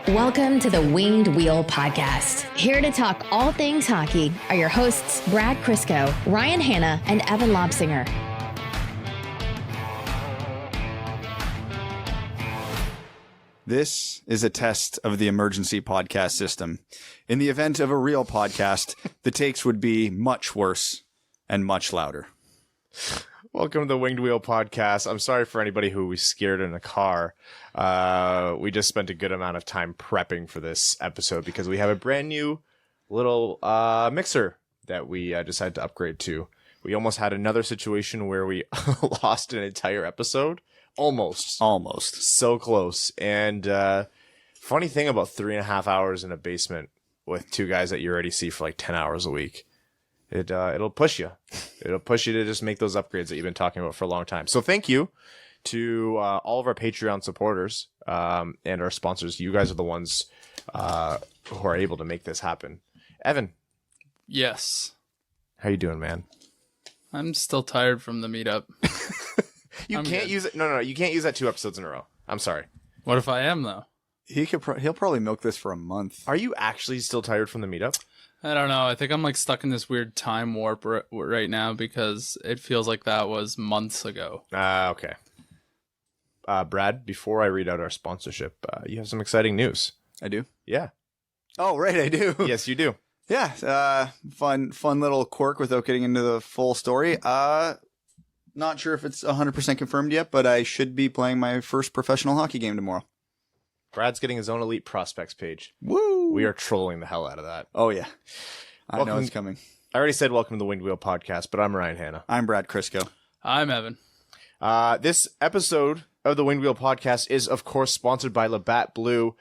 Welcome to the Winged Wheel Podcast. Here to talk all things hockey are your hosts, Brad Crisco, Ryan Hanna, and Evan Lobsinger. This is a test of the emergency podcast system. In the event of a real podcast, the takes would be much worse and much louder. Welcome to the Winged Wheel Podcast. I'm sorry for anybody who was scared in a car. We just spent a good amount of time prepping for this episode because we have a brand new little mixer that we decided to upgrade to. We almost had another situation where we lost an entire episode. Almost. So close. And funny thing about 3.5 hours in a basement with two guys that you already see for like 10 hours a week. It'll push you. It'll push you to just make those upgrades that you've been talking about for a long time. So thank you to all of our Patreon supporters and our sponsors. You guys are the ones who are able to make this happen. Evan. Yes. How you doing, man? I'm still tired from the meetup. You can't use it. No. You can't use that 2 episodes in a row. I'm sorry. What if I am, though? He'll probably milk this for a month. Are you actually still tired from the meetup? I don't know. I think I'm like stuck in this weird time warp right now because it feels like that was months ago. Okay. Brad, before I read out our sponsorship, you have some exciting news. I do? Yeah. Oh, right, I do. Yes, you do. Yeah, fun little quirk without getting into the full story. Not sure if it's 100% confirmed yet, but I should be playing my first professional hockey game tomorrow. Brad's getting his own Elite Prospects page. Woo! We are trolling the hell out of that. Oh, yeah. I know Welcome- it's coming. I already said welcome to the Winged Wheel Podcast, but I'm Ryan Hanna. I'm Brad Crisco. I'm Evan. This episode of the Winged Wheel Podcast is, of course, sponsored by Labatt Blue.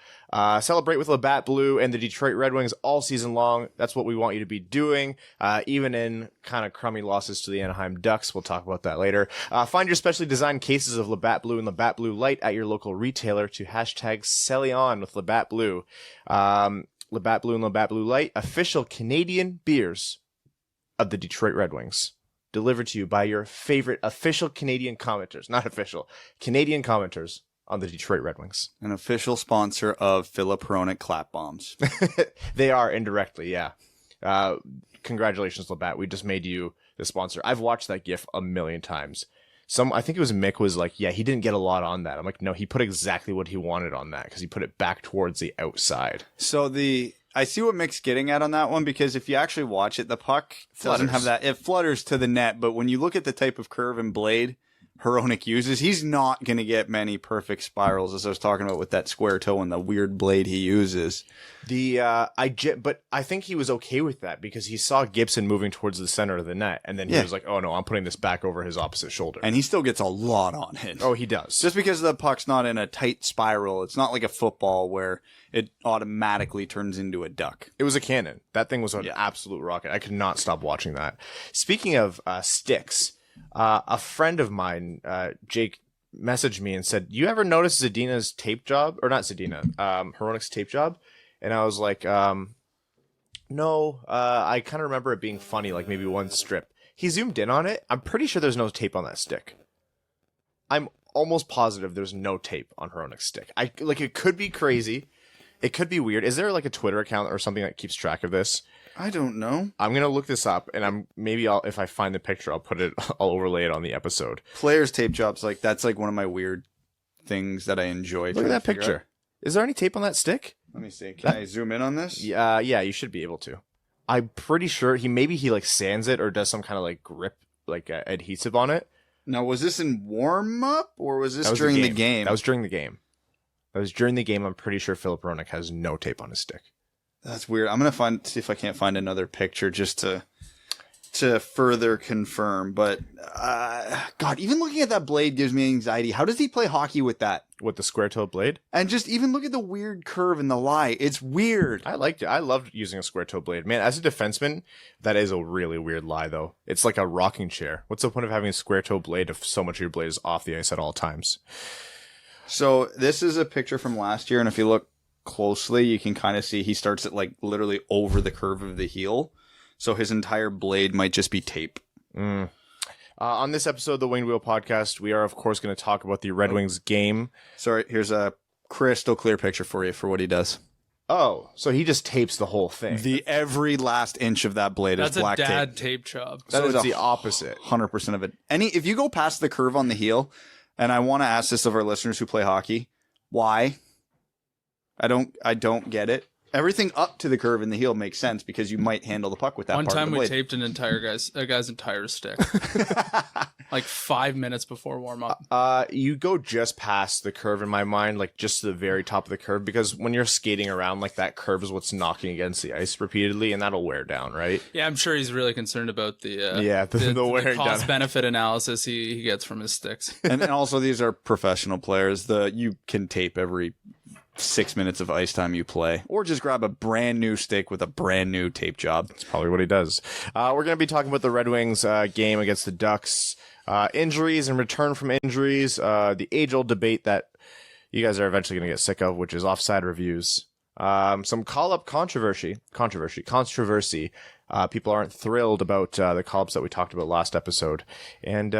Celebrate with Labatt Blue and the Detroit Red Wings all season long. That's what we want you to be doing, even in kind of crummy losses to the Anaheim Ducks. We'll talk about that later. Find your specially designed cases of Labatt Blue and Labatt Blue Light at your local retailer to hashtag #SellYon with Labatt Blue. Labatt Blue and Labatt Blue Light, official Canadian beers of the Detroit Red Wings. Delivered to you by your favorite official Canadian commenters. Not official. Canadian commenters on the Detroit Red Wings. An official sponsor of Philip Hronik Clap Bombs. They are indirectly, yeah. Congratulations, Labatt. We just made you the sponsor. I've watched that GIF a million times. I think it was Mick was like, yeah, he didn't get a lot on that. I'm like, no, he put exactly what he wanted on that because he put it back towards the outside. So I see what Mick's getting at on that one, because if you actually watch it, the puck doesn't have that. It flutters to the net, but when you look at the type of curve and blade Hronik uses, he's not going to get many perfect spirals, as I was talking about with that square toe and the weird blade he uses. But I think he was okay with that because he saw Gibson moving towards the center of the net, and then he was like, oh no, I'm putting this back over his opposite shoulder. And he still gets a lot on it. Oh, he does. Just because the puck's not in a tight spiral, it's not like a football where it automatically turns into a duck. It was a cannon. That thing was an absolute rocket. I could not stop watching that. Speaking of sticks, a friend of mine, Jake, messaged me and said, you ever notice Zadina's tape job? Or not Zadina, Hronik's tape job? And I was like, no, I kind of remember it being funny, like maybe one strip. He zoomed in on it. I'm pretty sure there's no tape on that stick. I'm almost positive there's no tape on Hronik's stick. It could be crazy. It could be weird. Is there like a Twitter account or something that keeps track of this? I don't know. I'm gonna look this up, and if I find the picture, I'll overlay it on the episode. Players' tape jobs, that's like one of my weird things that I enjoy. Look at that picture. Out. Is there any tape on that stick? Let me see. Can I zoom in on this? Yeah, you should be able to. I'm pretty sure he like sands it or does some kind of like grip, adhesive on it. Now, was this in warm up or was this during the game? That was during the game. I'm pretty sure Philip Hronik has no tape on his stick. That's weird. I'm gonna see if I can't find another picture just to further confirm. But God, even looking at that blade gives me anxiety. How does he play hockey with that? With the square toe blade? And just even look at the weird curve in the lie. It's weird. I liked it. I loved using a square toe blade. Man, as a defenseman, that is a really weird lie, though. It's like a rocking chair. What's the point of having a square toe blade if so much of your blade is off the ice at all times? So this is a picture from last year, and if you look closely, you can kind of see he starts it literally over the curve of the heel. So his entire blade might just be tape. On this episode of the Winged Wheel Podcast, we are, of course, going to talk about the Red Wings game. Sorry, here's a crystal clear picture for you for what he does. Oh, so he just tapes the whole thing. Every last inch of that blade That's is black a dad tape. tape job. So is it's the opposite. 100% of it. If you go past the curve on the heel, and I want to ask this of our listeners who play hockey, why? I don't get it. Everything up to the curve in the heel makes sense because you might handle the puck with that One part of time the we blade. taped a guy's entire stick. Like 5 minutes before warm up. You go just past the curve in my mind, like just to the very top of the curve, because when you're skating around, like that curve is what's knocking against the ice repeatedly, and that'll wear down, right? Yeah, I'm sure he's really concerned about the wearing down. cost benefit analysis he gets from his sticks. and also, these are professional players. You can tape every 6 minutes of ice time you play, or just grab a brand new stick with a brand new tape job. That's probably what he does. We're going to be talking about the Red Wings game against the Ducks, injuries and return from injuries, the age-old debate that you guys are eventually going to get sick of, which is offside reviews. Some call-up controversy. People aren't thrilled about the call-ups that we talked about last episode, and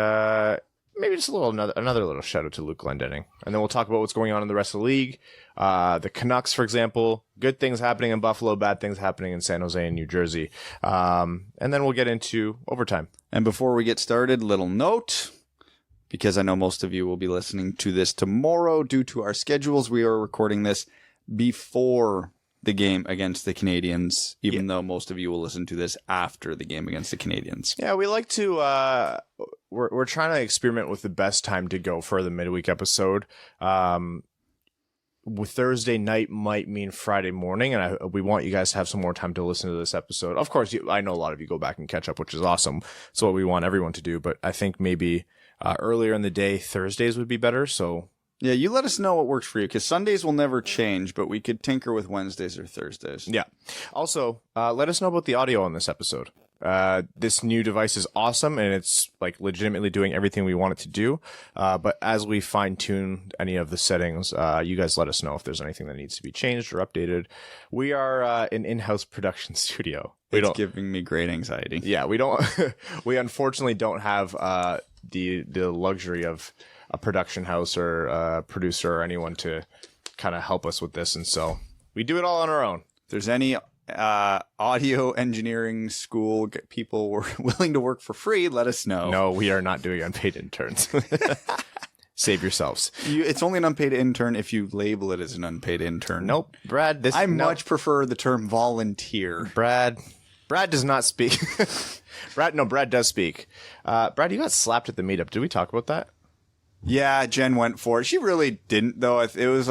maybe just another little shout out to Luke Glendening. And then we'll talk about what's going on in the rest of the league. The Canucks, for example, good things happening in Buffalo, bad things happening in San Jose and New Jersey. And then we'll get into overtime. And before we get started, little note, because I know most of you will be listening to this tomorrow due to our schedules, we are recording this before the game against the Canadians, even though most of you will listen to this after the game against the Canadians. Yeah, we like to we're trying to experiment with the best time to go for the midweek episode. Thursday night might mean Friday morning, and we want you guys to have some more time to listen to this episode. Of course, I know a lot of you go back and catch up, which is awesome. It's what we want everyone to do, but I think maybe earlier in the day, Thursdays would be better, so... Yeah, you let us know what works for you, because Sundays will never change, but we could tinker with Wednesdays or Thursdays. Yeah. Also, let us know about the audio on this episode. This new device is awesome, and it's like legitimately doing everything we want it to do. But as we fine tune any of the settings, you guys let us know if there's anything that needs to be changed or updated. We are an in-house production studio. It's giving me great anxiety. Yeah, we don't. We unfortunately don't have the luxury of a production house or a producer or anyone to kind of help us with this, and so we do it all on our own. If there's any audio engineering school people were willing to work for free, let us know. No, we are not doing unpaid interns. Save yourselves. It's only an unpaid intern if you label it as an unpaid intern. Nope, Brad. Much prefer the term volunteer. Brad does not speak. Brad does speak. Brad, you got slapped at the meetup. Did we talk about that? Yeah, Jen went for it. She really didn't, though. It was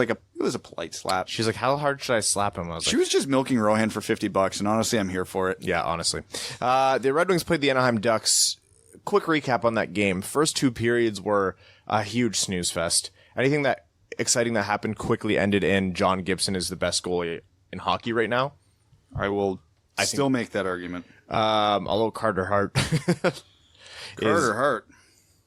a polite slap. She's like, "How hard should I slap him?" She was just milking Rohan for $50, and honestly, I'm here for it. Yeah, honestly. The Red Wings played the Anaheim Ducks. Quick recap on that game. First two periods were a huge snooze fest. Anything that exciting that happened quickly ended in John Gibson is the best goalie in hockey right now. I will still make that argument. Although Carter Hart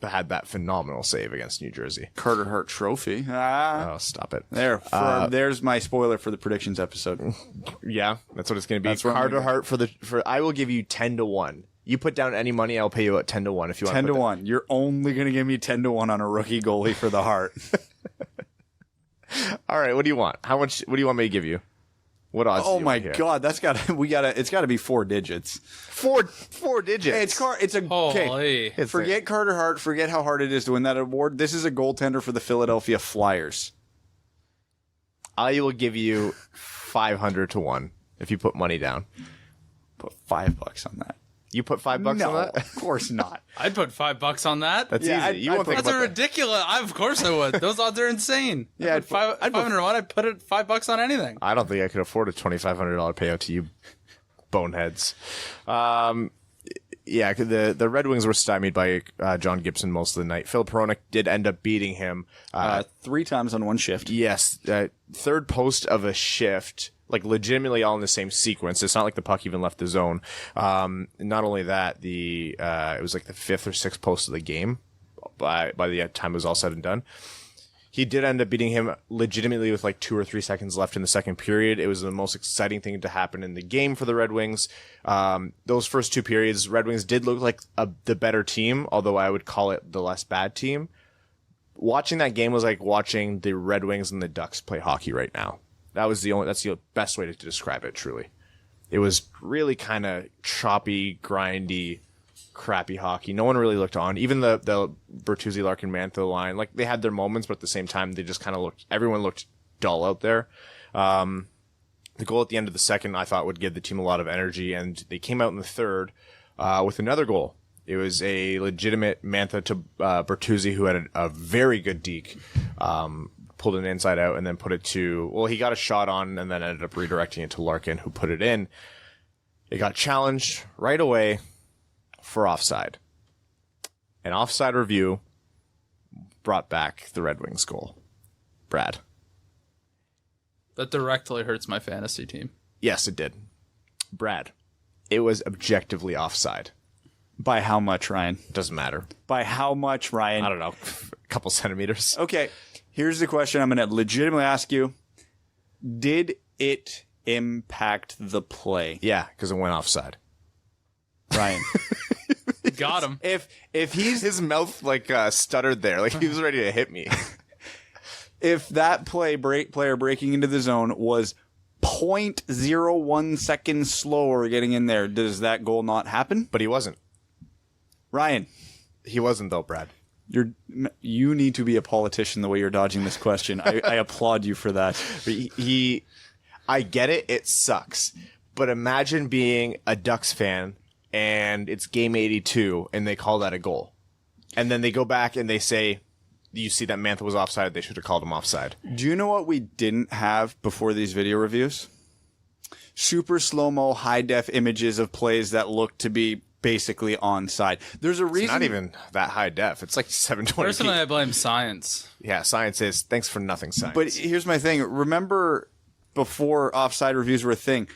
had that phenomenal save against New Jersey. Carter Hart Trophy. Oh, stop it. There's my spoiler for the predictions episode. Yeah, that's what it's going to be. That's Carter Hart I will give you 10-1. You put down any money, I'll pay you at 10-1 if you want. 10-1. You're only going to give me 10-1 on a rookie goalie for the Hart. All right, what do you want? What do you want me to give you? What odds? Oh my God, it's got to be 4 digits. Four digits. Okay. Forget Carter Hart. Forget how hard it is to win that award. This is a goaltender for the Philadelphia Flyers. I will give you 500-1 if you put money down. Put $5 on that. You put $5 on that? Of course not. I'd put $5 on that. That's easy. That's ridiculous. Of course I would. Those odds are insane. Yeah, I'd put $501. I'd put it $5 on anything. I don't think I could afford a $2,500 payout to you boneheads. Yeah, the Red Wings were stymied by John Gibson most of the night. Phil Peronic did end up beating him 3 times on one shift. Yes, third post of a shift. Like legitimately all in the same sequence. It's not like the puck even left the zone. Not only that, it was like the 5th or 6th post of the game by the time it was all said and done. He did end up beating him legitimately with like 2 or 3 seconds left in the second period. It was the most exciting thing to happen in the game for the Red Wings. Those first 2 periods, Red Wings did look like the better team, although I would call it the less bad team. watching that game was like watching the Red Wings and the Ducks play hockey right now. That's the best way to describe it, truly. It was really kind of choppy, grindy, crappy hockey. No one really looked on. Even the Bertuzzi, Larkin, Mantha line, like they had their moments, but at the same time, they just kind of everyone looked dull out there. The goal at the end of the second, I thought, would give the team a lot of energy, and they came out in the third with another goal. It was a legitimate Mantha to Bertuzzi, who had a very good deke, pulled it inside out, and then put it to... Well, he got a shot on, and then ended up redirecting it to Larkin, who put it in. It got challenged right away for offside. An offside review brought back the Red Wings goal. Brad. That directly hurts my fantasy team. Yes, it did. Brad, it was objectively offside. By how much, Ryan? Doesn't matter. By how much, Ryan? I don't know. A couple centimeters. Okay, here's the question I'm going to legitimately ask you. Did it impact the play? Yeah, because it went offside. Ryan. Got him. If his mouth like stuttered there, like he was ready to hit me. If that player breaking into the zone was 0.01 seconds slower getting in there, does that goal not happen? But he wasn't. Ryan. He wasn't though, Brad. You need to be a politician the way you're dodging this question. I applaud you for that. I get it. It sucks. But imagine being a Ducks fan and it's game 82 and they call that a goal. And then they go back and they say, you see that Mantha was offside. They should have called him offside. Do you know what we didn't have before these video reviews? Super slow-mo, high-def images of plays that look to be basically onside. There's a reason. It's not even that high def. It's like 720p. Personally, I blame science. Yeah, science is. Thanks for nothing, science. But here's my thing. Remember before offside reviews were a thing,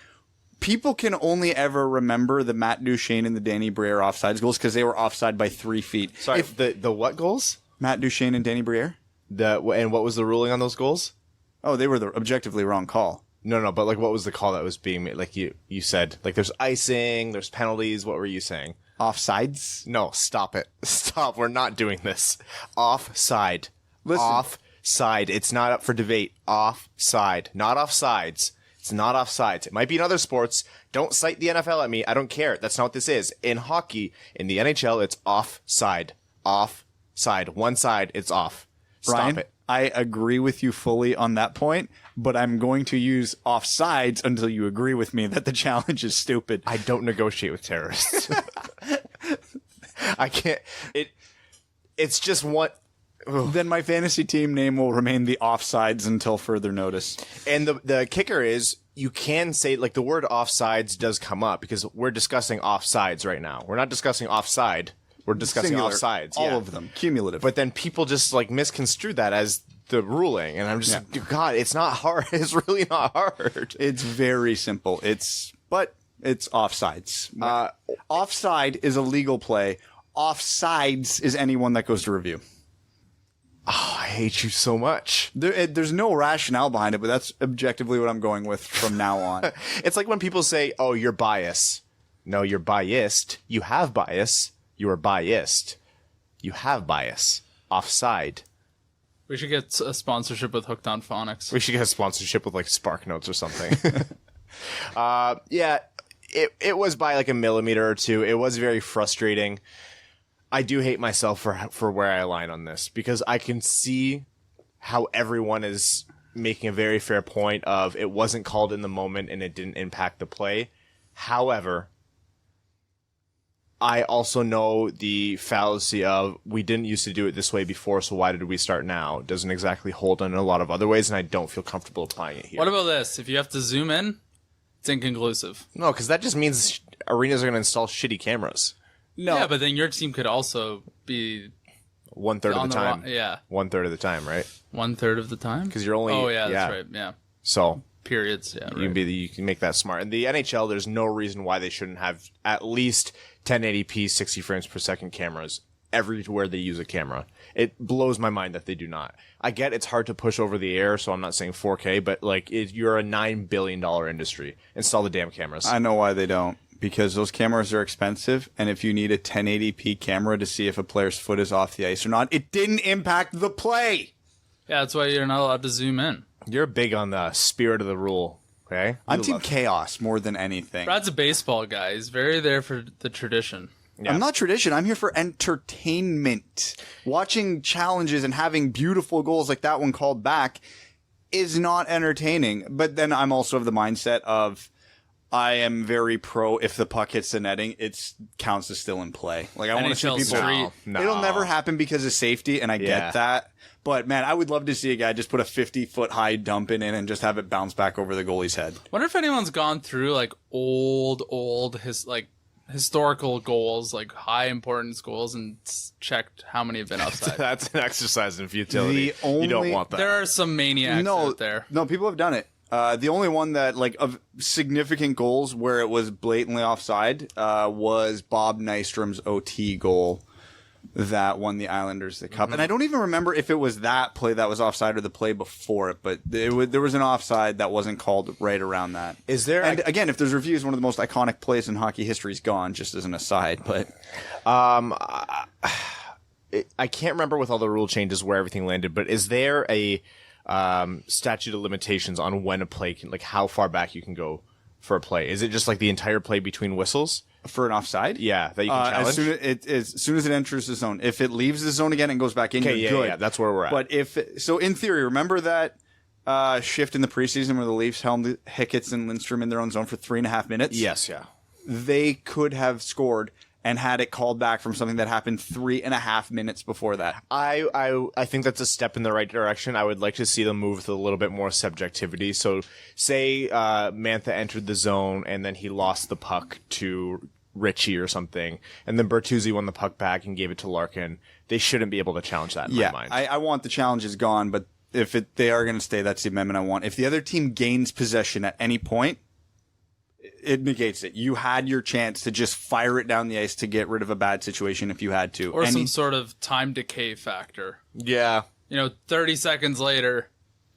people can only ever remember the Matt Duchene and the Danny Briere offsides goals because they were offside by 3 feet. Sorry, the what goals? Matt Duchene and Danny Briere? And what was the ruling on those goals? Oh, they were the objectively wrong call. No, but like what was the call that was being made? Like you said, like there's icing, there's penalties. What were you saying? Offsides? No, stop it. Stop. We're not doing this. Offside. Listen. Offside. It's not up for debate. Offside. Not offsides. It's not offsides. It might be in other sports. Don't cite the NFL at me. I don't care. That's not what this is. In hockey, in the NHL, it's offside. Offside. One side, it's off. Stop Ryan, it. I agree with you fully on that point, but I'm going to use offsides until you agree with me that the challenge is stupid. I don't negotiate with terrorists. I can't. It's just one. Then my fantasy team name will remain the Offsides until further notice. And the kicker is you can say, like, the word offsides does come up because we're discussing offsides right now. We're not discussing offside. We're discussing Singular, offsides. all of them, cumulative. But then people just like misconstrue that as the ruling, and I'm just God, it's not hard. It's really not hard. It's very simple. But it's offsides. Offside is a legal play. Offsides is anyone that goes to review. Oh, I hate you so much. There's no rationale behind it, but that's objectively what I'm going with from now on. It's like when people say, "Oh, you're biased." No, you're biased. You have bias. You are biased. You have bias. Offside. We should get a sponsorship with Hooked on Phonics. We should get a sponsorship with like Spark Notes or something. Yeah, it was by like a millimeter or two. It was very frustrating. I do hate myself for where I align on this because I can see how everyone is making a very fair point of it wasn't called in the moment and it didn't impact the play. However, I also know the fallacy of we didn't used to do it this way before, so why did we start now? It doesn't exactly hold in a lot of other ways, and I don't feel comfortable applying it here. What about this? If you have to zoom in, it's inconclusive. No, because that just means arenas are going to install shitty cameras. No. Yeah, but then your team could also be 1/3 of on the time. yeah. 1/3 of the time, right? 1/3 of the time? Because you're only... Oh, yeah, that's right. Yeah. So... Periods, yeah, right. You can make that smart. In the NHL, there's no reason why they shouldn't have at least 1080p 60 frames per second cameras everywhere they use a camera. It blows my mind that they do not. I get it's hard to push over the air, so I'm not saying 4K, but like you're a $9 billion industry. Install the damn cameras. I know why they don't. because those cameras are expensive, and if you need a 1080p camera to see if a player's foot is off the ice or not, it didn't impact the play. Yeah, that's why you're not allowed to zoom in. You're big on the spirit of the rule, okay? I'm team chaos more than anything. Brad's a baseball guy. He's very there for the tradition. Yeah. I'm not tradition. I'm here for entertainment. Watching challenges and having beautiful goals like that one called back is not entertaining. But then I'm also of the mindset of I am very pro if the puck hits the netting, it counts as still in play. Like I want to see NHL people. Street. No. It'll never happen because of safety, and I get that. But man, I would love to see a guy just put a 50-foot high dump in and just have it bounce back over the goalie's head. Wonder if anyone's gone through like old historical goals, like high importance goals, and checked how many have been offside. That's an exercise in futility. You don't want that. There are some maniacs out there. No, people have done it. The only one that, like, of significant goals where it was blatantly offside was Bob Nystrom's OT goal that won the Islanders the Cup. And I don't even remember if it was that play that was offside or the play before it, but there was an offside that wasn't called right around that. Is there? And again, if there's reviews, one of the most iconic plays in hockey history is gone, just as an aside. But I can't remember with all the rule changes where everything landed, but is there a statute of limitations on when a play can, like how far back you can go for a play? Is it just like the entire play between whistles? for an offside, Yeah, that you can challenge. as soon as it enters the zone, if it leaves the zone again and goes back in, you're good. Yeah, that's where we're at. But in theory, remember that shift in the preseason where the Leafs helmed Hicketts and Lindstrom in their own zone for 3.5 minutes? Yes, yeah. They could have scored and had it called back from something that happened 3.5 minutes before that. I think that's a step in the right direction. I would like to see them move with a little bit more subjectivity. So, say Mantha entered the zone and then he lost the puck to Richie or something, and then Bertuzzi won the puck back and gave it to Larkin. They shouldn't be able to challenge that in my mind. I want the challenges gone, but if they are going to stay, that's the amendment I want. If the other team gains possession at any point, it negates it. You had your chance to just fire it down the ice to get rid of a bad situation if you had to. Or some sort of time decay factor. Yeah. 30 seconds later,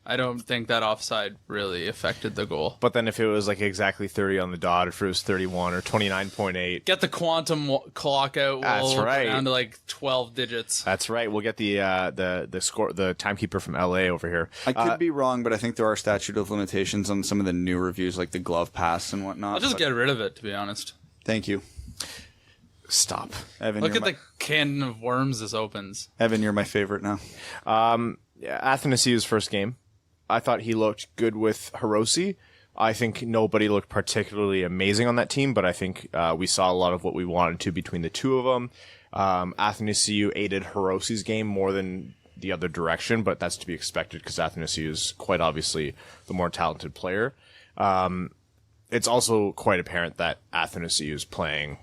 I don't think that offside really affected the goal. But then if it was like exactly 30 on the dot, if it was 31 or 29.8. Get the quantum clock out. That's right. Down to like 12 digits. That's right. We'll get the score, the timekeeper from LA over here. I could be wrong, but I think there are statute of limitations on some of the new reviews, like the glove pass and whatnot. I'll just get rid of it, to be honest. Thank you. Stop. Evan, Look at the can of worms this opens. Evan, you're my favorite now. Athanasiou's first game. I thought he looked good with Hirose. I think nobody looked particularly amazing on that team, but I think we saw a lot of what we wanted to between the two of them. Athanasiou aided Hirose's game more than the other direction, but that's to be expected because Athanasiou is quite obviously the more talented player. It's also quite apparent that Athanasiou is playing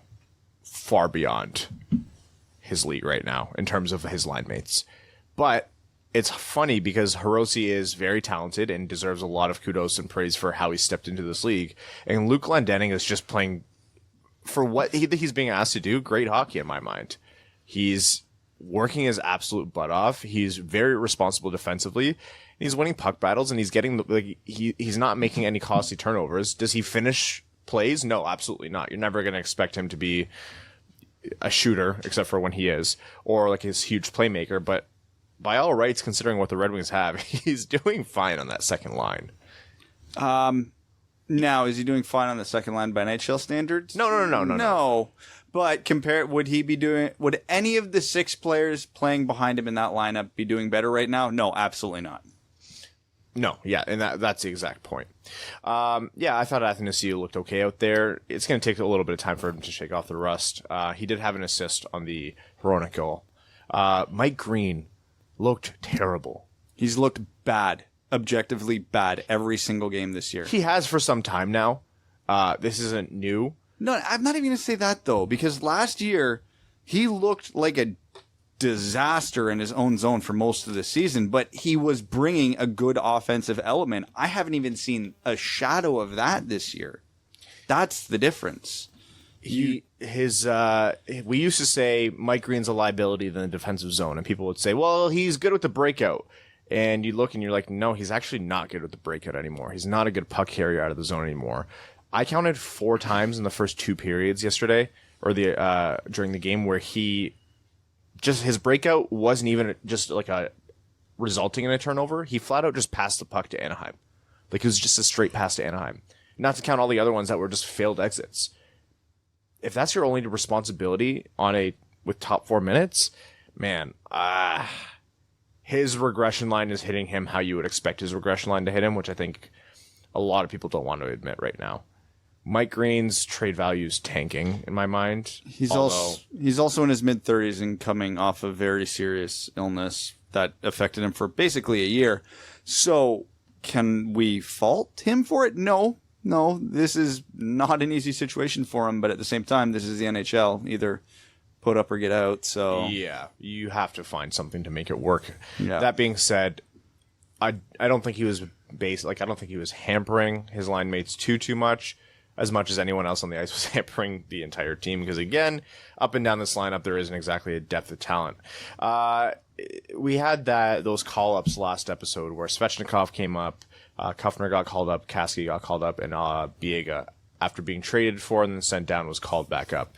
far beyond his league right now in terms of his line mates. But it's funny because Hirose is very talented and deserves a lot of kudos and praise for how he stepped into this league. And Luke Glendening is just playing, for what he's being asked to do, great hockey in my mind. He's working his absolute butt off. He's very responsible defensively. He's winning puck battles and he's getting he's not making any costly turnovers. Does he finish plays? No, absolutely not. You're never going to expect him to be a shooter, except for when he is, or like his huge playmaker, but by all rights, considering what the Red Wings have, he's doing fine on that second line. Now, is he doing fine on the second line by NHL standards? No. No. But would any of the 6 players playing behind him in that lineup be doing better right now? No, absolutely not. No, yeah, and that's the exact point. I thought Athanasiou looked okay out there. It's going to take a little bit of time for him to shake off the rust. He did have an assist on the Hronek goal. Mike Green looked terrible. He's looked bad, objectively bad, every single game this year. He has for some time now. This isn't new. No, I'm not even going to say that, though, because last year he looked like a disaster in his own zone for most of the season, but he was bringing a good offensive element. I haven't even seen a shadow of that this year. That's the difference. We used to say Mike Green's a liability in the defensive zone, and people would say, well, he's good with the breakout. And you look and you're like, no, he's actually not good with the breakout anymore. He's not a good puck carrier out of the zone anymore. I counted 4 times in the first 2 periods yesterday, or during the game, where his breakout wasn't even just like resulting in a turnover. He flat out just passed the puck to Anaheim. Like, it was just a straight pass to Anaheim. Not to count all the other ones that were just failed exits. If that's your only responsibility with top 4 minutes, man, his regression line is hitting him how you would expect his regression line to hit him, which I think a lot of people don't want to admit right now. Mike Green's trade value is tanking in my mind. He's also in his mid-30s and coming off a very serious illness that affected him for basically a year. So can we fault him for it? No, this is not an easy situation for him, but at the same time, this is the NHL. Either put up or get out. So yeah, you have to find something to make it work. Yeah. That being said, I don't think he was I don't think he was hampering his line mates too much as anyone else on the ice was hampering the entire team. Because again, up and down this lineup, there isn't exactly a depth of talent. We had those call-ups last episode where Svechnikov came up, Kuffner got called up, Kasky got called up, and Biega, after being traded for and then sent down, was called back up.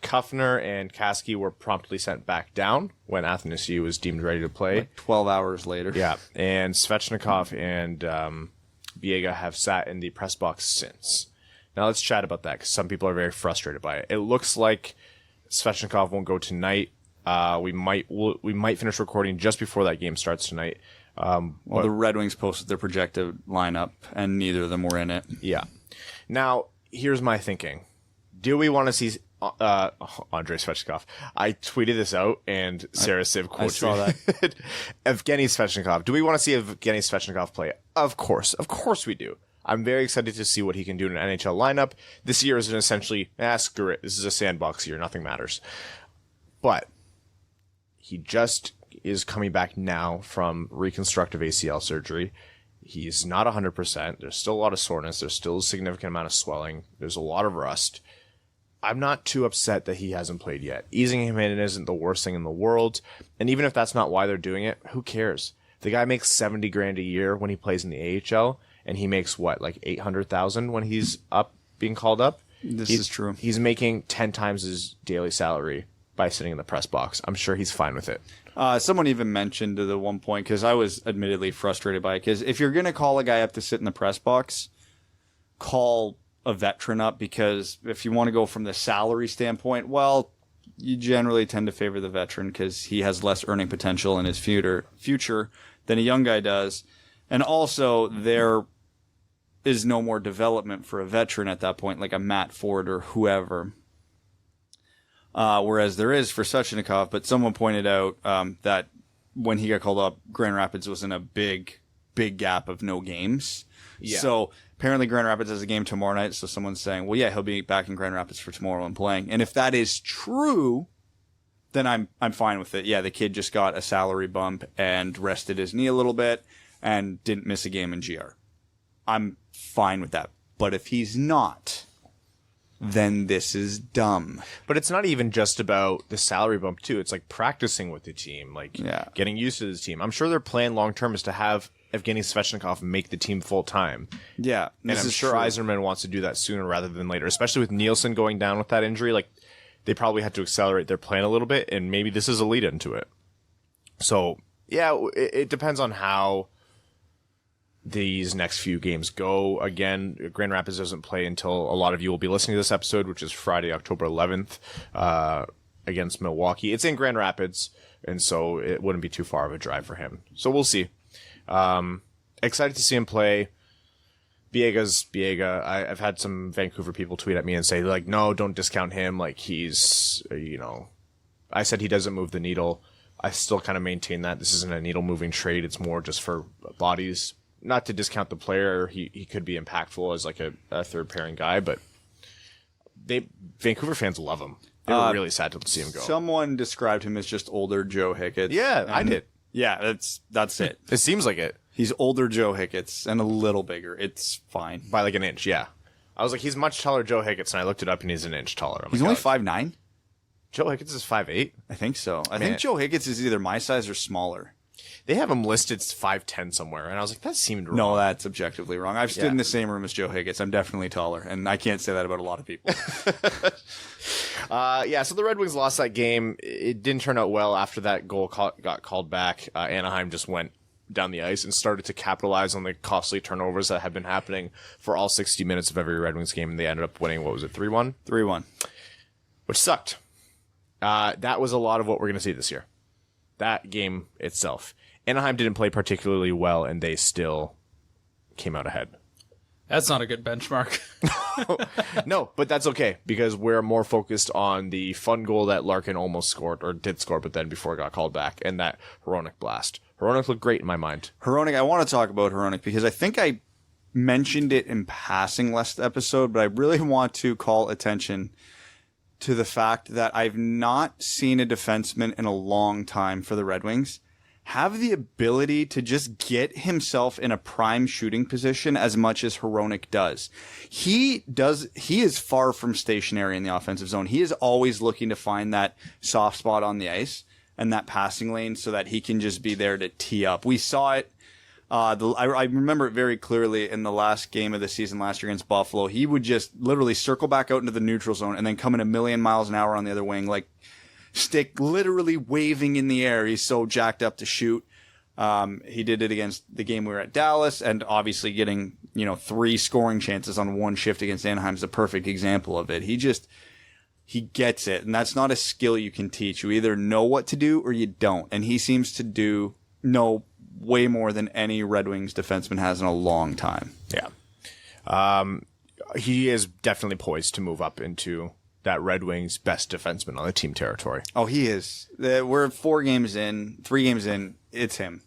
Kuffner and Kasky were promptly sent back down when Athanasiou was deemed ready to play. like 12 hours later. Yeah, and Svechnikov and Biega have sat in the press box since. Now let's chat about that, because some people are very frustrated by it. It looks like Svechnikov won't go tonight. We might finish recording just before that game starts tonight. Well, the Red Wings posted their projected lineup, and neither of them were in it. Yeah. Now, here's my thinking. Do we want to see Andrei Svechnikov? I tweeted this out, and Sarah Siv quoted. I saw that. Evgeny Svechnikov. Do we want to see Evgeny Svechnikov play? Of course we do. I'm very excited to see what he can do in an NHL lineup. This year is essentially, screw it. This is a sandbox year. Nothing matters. But he just is coming back now from reconstructive ACL surgery. He's not 100%. There's still a lot of soreness. There's still a significant amount of swelling. There's a lot of rust. I'm not too upset that he hasn't played yet. Easing him in isn't the worst thing in the world. And even if that's not why they're doing it, who cares? The guy makes $70,000 a year when he plays in the AHL, and he makes like $800,000 when he's up being called up. This is true. He's making 10 times his daily salary by sitting in the press box. I'm sure he's fine with it. Someone even mentioned at the one point, because I was admittedly frustrated by it, because if you're going to call a guy up to sit in the press box, call a veteran up, because if you want to go from the salary standpoint, well, you generally tend to favor the veteran because he has less earning potential in his future than a young guy does. And also, there is no more development for a veteran at that point, like a Matt Ford or whoever. Whereas there is for Svechnikov, but someone pointed out that when he got called up, Grand Rapids was in a big gap of no games. Yeah. So apparently Grand Rapids has a game tomorrow night, so someone's saying, well, yeah, he'll be back in Grand Rapids for tomorrow and playing. And if that is true, then I'm fine with it. Yeah, the kid just got a salary bump and rested his knee a little bit and didn't miss a game in GR. I'm fine with that. But if he's not, then this is dumb. But it's not even just about the salary bump, too. It's like practicing with the team, getting used to this team. I'm sure their plan long-term is to have Evgeny Svechnikov make the team full-time. Yeah. And I'm sure Yzerman wants to do that sooner rather than later, especially with Nielsen going down with that injury. Like, they probably had to accelerate their plan a little bit, and maybe this is a lead into it. So, yeah, it depends on how these next few games go. Again, Grand Rapids doesn't play until a lot of you will be listening to this episode, which is Friday, October 11th, against Milwaukee. It's in Grand Rapids, and so it wouldn't be too far of a drive for him. So we'll see. Excited to see him play. Biega's Biega. I've had some Vancouver people tweet at me and say, like, no, don't discount him. Like, he's, I said he doesn't move the needle. I still kind of maintain that this isn't a needle-moving trade. It's more just for bodies. Not to discount the player. He could be impactful as like a third-pairing guy, but Vancouver fans love him. They were really sad to see him go. Someone described him as just older Joe Hicketts. Yeah, I did. Yeah, that's it. It seems like it. He's older Joe Hicketts and a little bigger. It's fine. By like an inch, yeah. I was like, he's much taller Joe Hicketts, and I looked it up, and he's an inch taller. He's only 5'9"? Joe Hicketts is 5'8". I think so. I think Joe Hicketts is either my size or smaller. They have him listed 5'10" somewhere, and I was like, that seemed wrong. No, that's objectively wrong. I've stood in the same room as Joe Higgins. I'm definitely taller, and I can't say that about a lot of people. So the Red Wings lost that game. It didn't turn out well after that goal got called back. Anaheim just went down the ice and started to capitalize on the costly turnovers that had been happening for all 60 minutes of every Red Wings game, and they ended up winning, 3-1? 3-1. Which sucked. That was a lot of what we're going to see this year. That game itself. Anaheim didn't play particularly well, and they still came out ahead. That's not a good benchmark. No, but that's okay, because we're more focused on the fun goal that Larkin almost scored, or did score, but then before it got called back, and that Hronek blast. Hronek looked great in my mind. Hronek, I want to talk about Hronek, because I think I mentioned it in passing last episode, but I really want to call attention to the fact that I've not seen a defenseman in a long time for the Red Wings have the ability to just get himself in a prime shooting position as much as Hronek does. He is far from stationary in the offensive zone. He is always looking to find that soft spot on the ice and that passing lane so that he can just be there to tee up. We saw it. I remember it very clearly in the last game of the season last year against Buffalo. He would just literally circle back out into the neutral zone and then come in a million miles an hour on the other wing, like stick literally waving in the air. He's so jacked up to shoot. He did it against the game we were at Dallas, and obviously getting 3 scoring chances on one shift against Anaheim is a perfect example of it. He gets it, and that's not a skill you can teach. You either know what to do or you don't, and he seems to know way more than any Red Wings defenseman has in a long time. Yeah. He is definitely poised to move up into that Red Wings best defenseman on the team territory. Oh, he is. We're 3 games in, it's him.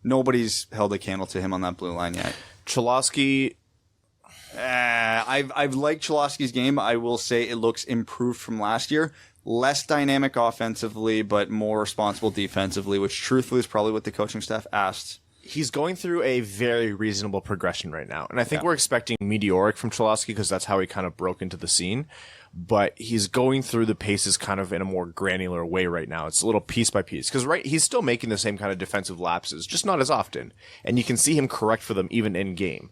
Nobody's held a candle to him on that blue line yet. Cholowski, I've liked Cholowski's game. I will say it looks improved from last year. Less dynamic offensively, but more responsible defensively, which truthfully is probably what the coaching staff asked. he's going through a very reasonable progression right now. And I think we're expecting meteoric from Cholowski because that's how he kind of broke into the scene. But he's going through the paces kind of in a more granular way right now. It's a little piece by piece. Because he's still making the same kind of defensive lapses, just not as often. And you can see him correct for them even in game.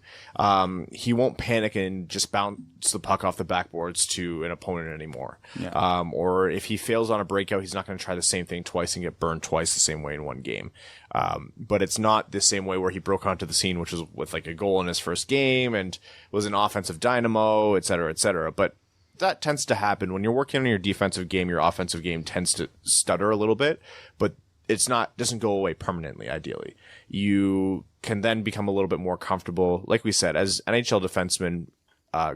He won't panic and just bounce the puck off the backboards to an opponent anymore. Yeah. Or if he fails on a breakout, he's not going to try the same thing twice and get burned twice the same way in one game. But it's not the same way where he broke onto the scene, which was with like a goal in his first game and was an offensive dynamo, et cetera, et cetera. But that tends to happen when you're working on your defensive game. Your offensive game tends to stutter a little bit, but doesn't go away permanently. Ideally, you can then become a little bit more comfortable. Like we said, as NHL defensemen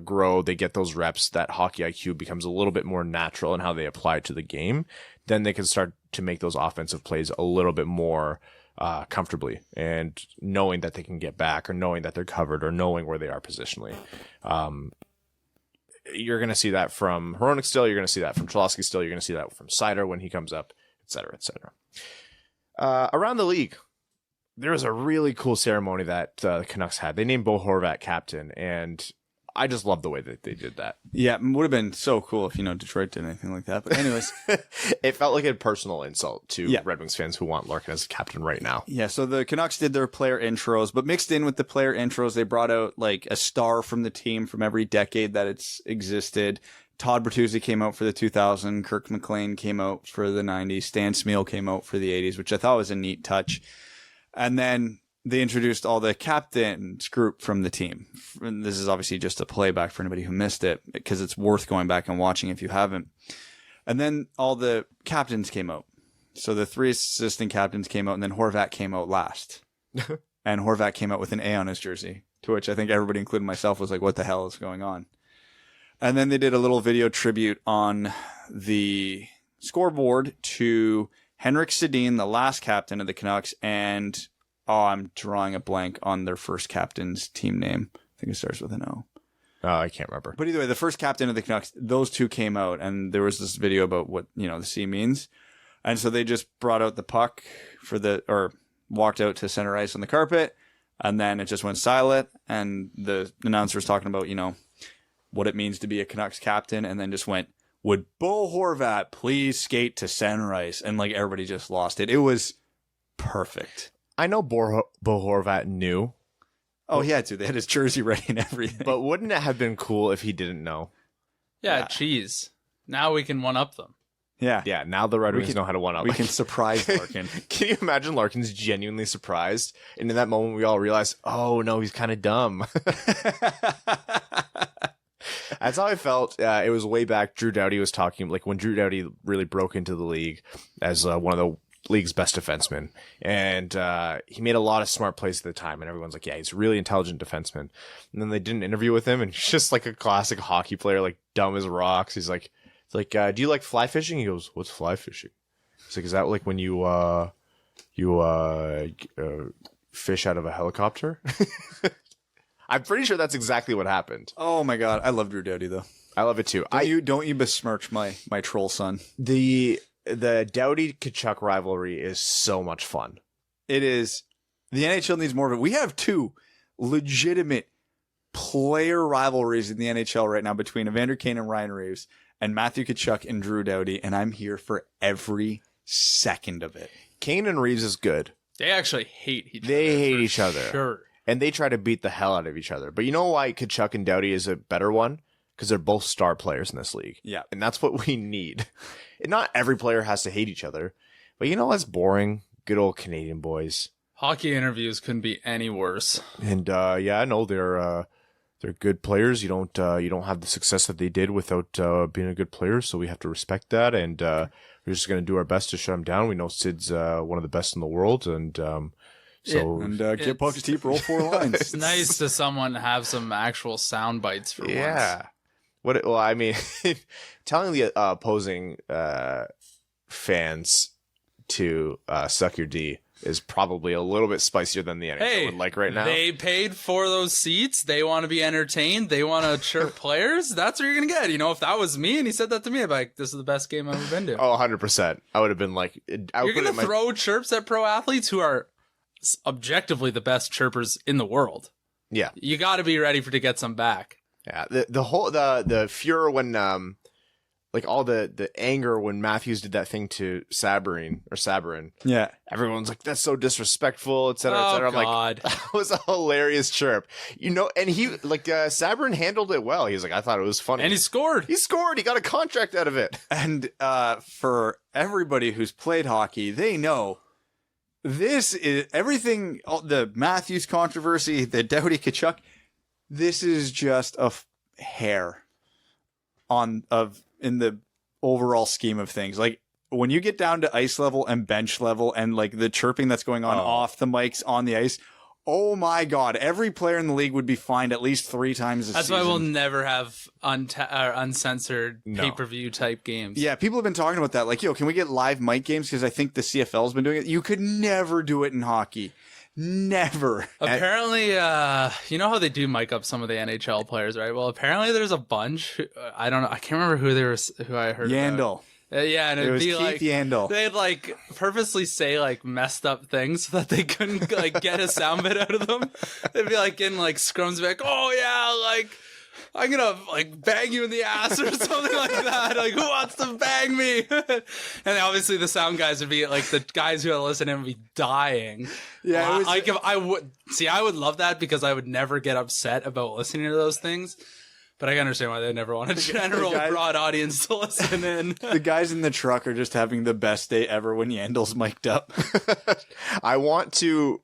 grow, they get those reps. That hockey IQ becomes a little bit more natural in how they apply it to the game. Then they can start to make those offensive plays a little bit more comfortably, and knowing that they can get back, or knowing that they're covered, or knowing where they are positionally. You're going to see that from Hronek still. You're going to see that from Cholowski still. You're going to see that from Seider when he comes up, et cetera, et cetera. Around the league, there was a really cool ceremony that the Canucks had. They named Bo Horvat captain, and I just love the way that they did that. Yeah, it would have been so cool if, Detroit did anything like that. But anyways, it felt like a personal insult to Red Wings fans who want Larkin as captain right now. Yeah, so the Canucks did their player intros, but mixed in with the player intros, they brought out like a star from the team from every decade that it's existed. Todd Bertuzzi came out for the 2000, Kirk McLean came out for the 90s, Stan Smeel came out for the 80s, which I thought was a neat touch. And then they introduced all the captains group from the team. And this is obviously just a playback for anybody who missed it, because it's worth going back and watching if you haven't. And then all the captains came out. So the 3 assistant captains came out, and then Horvat came out last. And Horvat came out with an A on his jersey, to which I think everybody, including myself, was like, what the hell is going on? And then they did a little video tribute on the scoreboard to Henrik Sedin, the last captain of the Canucks, and I'm drawing a blank on their first captain's team name. I think it starts with an O. Oh, I can't remember. But either way, the first captain of the Canucks, those two came out, and there was this video about what, the C means. And so they just brought out the puck or walked out to center ice on the carpet, and then it just went silent, and the announcer was talking about, what it means to be a Canucks captain, and then just went, would Bo Horvat please skate to center ice? And like everybody just lost it. It was perfect. I know Bo Horvat knew. Oh, he had to. They had his jersey ready and everything. But wouldn't it have been cool if he didn't know? Yeah, cheese. Now we can one-up them. Yeah. Yeah, now the Red Wings know how to one-up. We can surprise Larkin. Can you imagine Larkin's genuinely surprised? And in that moment, we all realize, oh, no, he's kind of dumb. That's how I felt. It was way back. Drew Doughty was talking, like when Drew Doughty really broke into the league as one of the league's best defensemen. And he made a lot of smart plays at the time. And everyone's like, yeah, he's a really intelligent defenseman. And then they did an interview with him. And he's just like a classic hockey player, like dumb as rocks. He's like, do you like fly fishing? He goes, what's fly fishing? He's like, is that like when you fish out of a helicopter? I'm pretty sure that's exactly what happened. Oh my God. I love Drew Doughty though. I love it too. Don't you besmirch my troll son. The Doughty-Tkachuk rivalry is so much fun. It is. The NHL needs more of it. We have two legitimate player rivalries in the NHL right now between Evander Kane and Ryan Reeves and Matthew Tkachuk and Drew Doughty, and I'm here for every second of it. Kane and Reeves is good. They actually hate each other. They hate each other. Sure. And they try to beat the hell out of each other. But you know why Tkachuk and Doughty is a better one? Because they're both star players in this league. Yeah. And that's what we need. And not every player has to hate each other. But you know what's boring? Good old Canadian boys. Hockey interviews couldn't be any worse. And yeah, I know they're good players. You don't have the success that they did without being a good player. So we have to respect that. And we're just going to do our best to shut them down. We know Sid's one of the best in the world. And get pucks deep, roll 4 lines. It's nice to someone have some actual sound bites for yeah. once. Well, I mean, telling the opposing fans to suck your D is probably a little bit spicier than the NHL would like right now. They paid for those seats. They want to be entertained. They want to chirp players. That's what you're going to get. You know, if that was me and he said that to me, I'd be like, this is the best game I've ever been to. Oh, 100%. I would have been like... You're going to throw chirps at pro athletes who are objectively the best chirpers in the world. Yeah. You got to be ready to get some back. Yeah, the furor when like all the anger when Matthews did that thing to Sabrin. Yeah, everyone's like, that's so disrespectful, etc., etc. I'm God. like, that was a hilarious chirp, you know. And he Sabrin handled it well. He was like, I thought it was funny, and he scored. He got a contract out of it. And for everybody who's played hockey, they know this is everything. The Matthews controversy, the Doughty Tkachuk. This is just a hair in the overall scheme of things. Like when you get down to ice level and bench level and like the chirping that's going on off the mics on the ice. Oh my God. Every player in the league would be fined at least 3 times a season. That's why we'll never have uncensored pay-per-view type games. Yeah. People have been talking about that. Like, yo, can we get live mic games? Cause I think the CFL's been doing it. You could never do it in hockey. Never. Apparently, you know how they do mic up some of the NHL players, right? Well, apparently there's a bunch. I don't know. I can't remember who I heard. Yandel. Yeah, and it was Keith Yandel. They'd like purposely say like messed up things so that they couldn't like get a sound bit out of them. They'd be like in like scrums, be like, oh yeah, like I'm gonna like bang you in the ass or something like that. Like, who wants to bang me? And obviously the sound guys would be like, the guys who listen to him would be dying. Yeah, like if I would love that because I would never get upset about listening to those things. But I can understand why they never want a general broad audience to listen in. The guys in the truck are just having the best day ever when Yandel's mic'd up. I want to,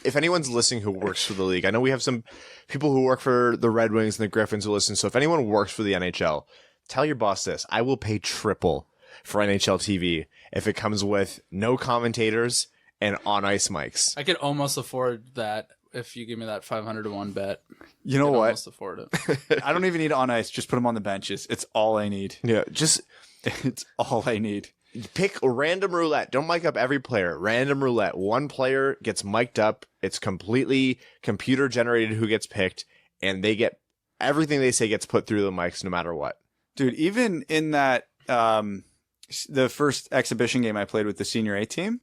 if anyone's listening who works for the league, I know we have some people who work for the Red Wings and the Griffins who listen. So if anyone works for the NHL, tell your boss this. I will pay triple for NHL TV if it comes with no commentators and on ice mics. I could almost afford that if you give me that 500 to 1 bet. You know what? Almost afford it. I don't even need on ice. Just put them on the benches. It's all I need. Yeah, it's all I need. Pick random roulette. Don't mic up every player. Random roulette. One player gets mic'd up. It's completely computer generated who gets picked, and they get everything they say gets put through the mics no matter what. Dude, even in that the first exhibition game I played with the senior A team,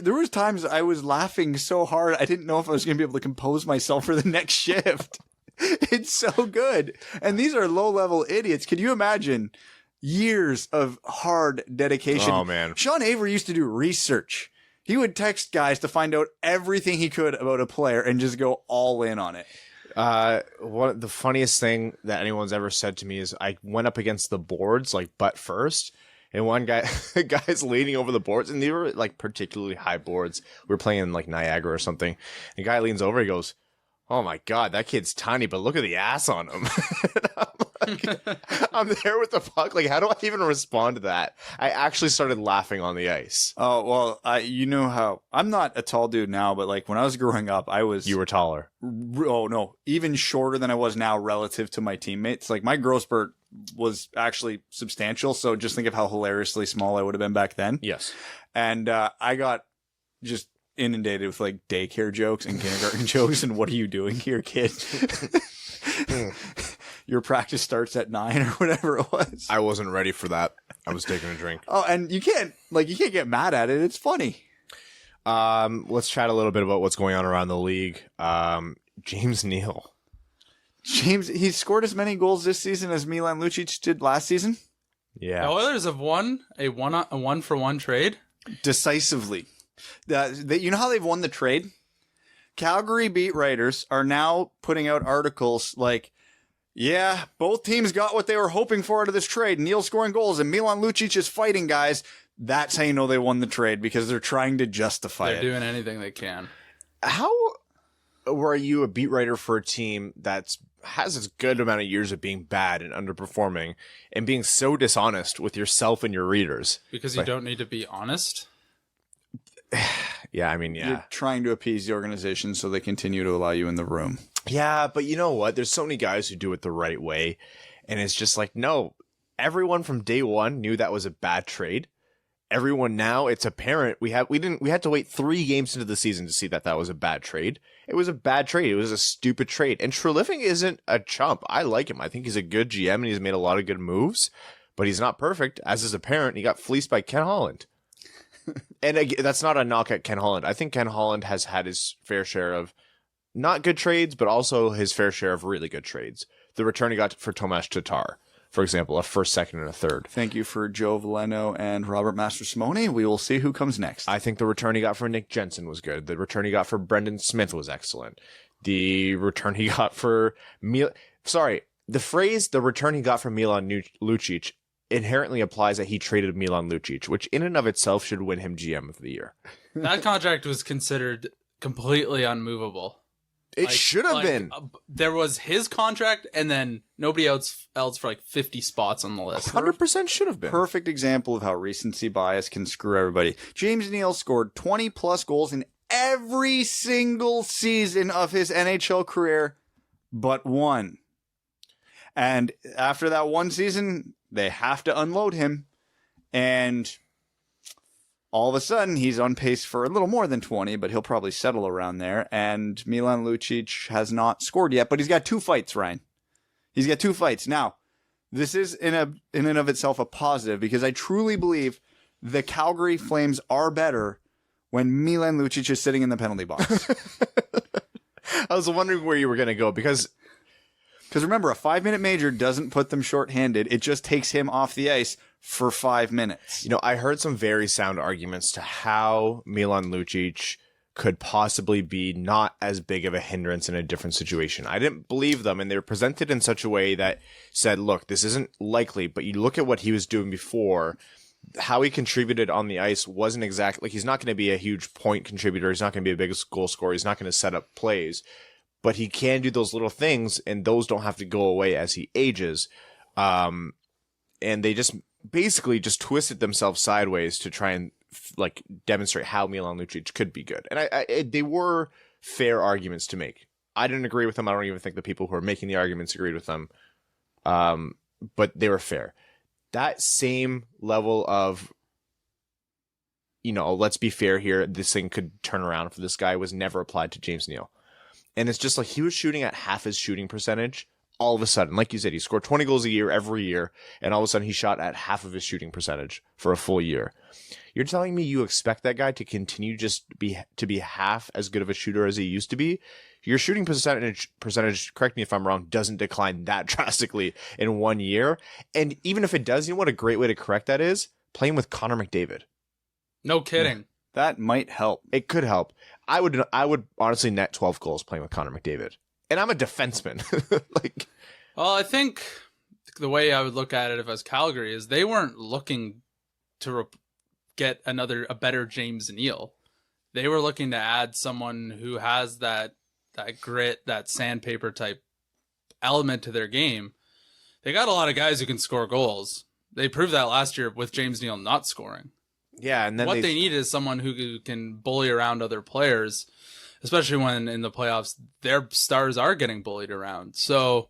there was times I was laughing so hard I didn't know if I was going to be able to compose myself for the next shift. It's so good. And these are low-level idiots. Can you imagine years of hard dedication? Oh, man. Sean Avery used to do research He would text guys to find out everything he could about a player and just go all in on it. The funniest thing that anyone's ever said to me is I went up against the boards like butt first, and one guy, the guy's leaning over the boards, and they were like particularly high boards. We were playing in like Niagara or something. And the guy leans over, he goes, "Oh my God, that kid's tiny, but look at the ass on him." I'm there with the puck. Like, how do I even respond to that? I actually started laughing on the ice. Oh, well, you know how I'm not a tall dude now, but like when I was growing up, You were taller. Oh no, even shorter than I was now relative to my teammates. Like my growth spurt was actually substantial. So just think of how hilariously small I would have been back then. Yes. And I got just inundated with like daycare jokes and kindergarten jokes. And what are you doing here, kid? Your practice starts at 9 or whatever it was. I wasn't ready for that. I was taking a drink. Oh, and you can't get mad at it. It's funny. Let's chat a little bit about what's going on around the league. James Neal. He scored as many goals this season as Milan Lucic did last season. Yeah. The Oilers have won a 1-for-1 trade Decisively. You know how they've won the trade? Calgary beat writers are now putting out articles like, yeah, both teams got what they were hoping for out of this trade. Neal scoring goals and Milan Lucic is fighting guys. That's how you know they won the trade, because they're trying to justify They're it. doing anything they can. How were you a beat writer for a team that has a good amount of years of being bad and underperforming and being so dishonest with yourself and your readers? Because you don't need to be honest. Yeah, I mean, yeah. You're trying to appease the organization so they continue to allow you in the room. Yeah, but you know what? There's so many guys who do it the right way. And it's just like, no, everyone from day one knew that was a bad trade. Everyone now, it's apparent. We had to wait 3 games into the season to see that was a bad trade. It was a bad trade. It was a stupid trade. And Treliving isn't a chump. I like him. I think he's a good GM and he's made a lot of good moves, but he's not perfect, as is apparent. He got fleeced by Ken Holland. And again, that's not a knock at Ken Holland. I think Ken Holland has had his fair share of not good trades, but also his fair share of really good trades. The return he got for Tomas Tatar, for example, a first, second, and a third. Thank you for Joe Valeno and Robert Mastrosimone. We will see who comes next. I think the return he got for Nick Jensen was good. The return he got for Brendan Smith was excellent. The return he got for the phrase "the return he got from Milan Lucic" inherently applies that he traded Milan Lucic, which in and of itself should win him GM of the year. That contract was considered completely unmovable. It should have been. There was his contract, and then nobody else for like 50 spots on the list. 100% should have been. Perfect example of how recency bias can screw everybody. James Neal scored 20 plus goals in every single season of his NHL career, but one. And after that one season, they have to unload him. And all of a sudden, he's on pace for a little more than 20, but he'll probably settle around there. And Milan Lucic has not scored yet, but he's got 2 fights, Ryan. He's got 2 fights. Now, this is in and of itself a positive, because I truly believe the Calgary Flames are better when Milan Lucic is sitting in the penalty box. I was wondering where you were going to go, because remember, a 5-minute major doesn't put them shorthanded. It just takes him off the ice for 5 minutes. You know, I heard some very sound arguments to how Milan Lucic could possibly be not as big of a hindrance in a different situation. I didn't believe them, and they were presented in such a way that said, look, this isn't likely, but you look at what he was doing before, how he contributed on the ice wasn't exactly, like, he's not going to be a huge point contributor, he's not going to be a big goal scorer, he's not going to set up plays, but he can do those little things, and those don't have to go away as he ages. And they just basically just twisted themselves sideways to try and like demonstrate how Milan Lucic could be good. And they were fair arguments to make. I didn't agree with them. I don't even think the people who are making the arguments agreed with them. But they were fair. That same level of, you know, let's be fair here, this thing could turn around for this guy, was never applied to James Neal. And it's just like he was shooting at half his shooting percentage. All of a sudden, like you said, he scored 20 goals a year every year, and all of a sudden he shot at half of his shooting percentage for a full year. You're telling me you expect that guy to continue to be half as good of a shooter as he used to be? Your shooting percentage, correct me if I'm wrong, doesn't decline that drastically in 1 year. And even if it does, you know what a great way to correct that is? Playing with Connor McDavid. No kidding. That might help. It could help. I would honestly net 12 goals playing with Connor McDavid. And I'm a defenseman. Well, I think the way I would look at it if I was Calgary is they weren't looking to get a better James Neal. They were looking to add someone who has that grit, that sandpaper type element to their game. They got a lot of guys who can score goals. They proved that last year with James Neal not scoring. Yeah, and then what they need is someone who can bully around other players, especially when in the playoffs their stars are getting bullied around. So,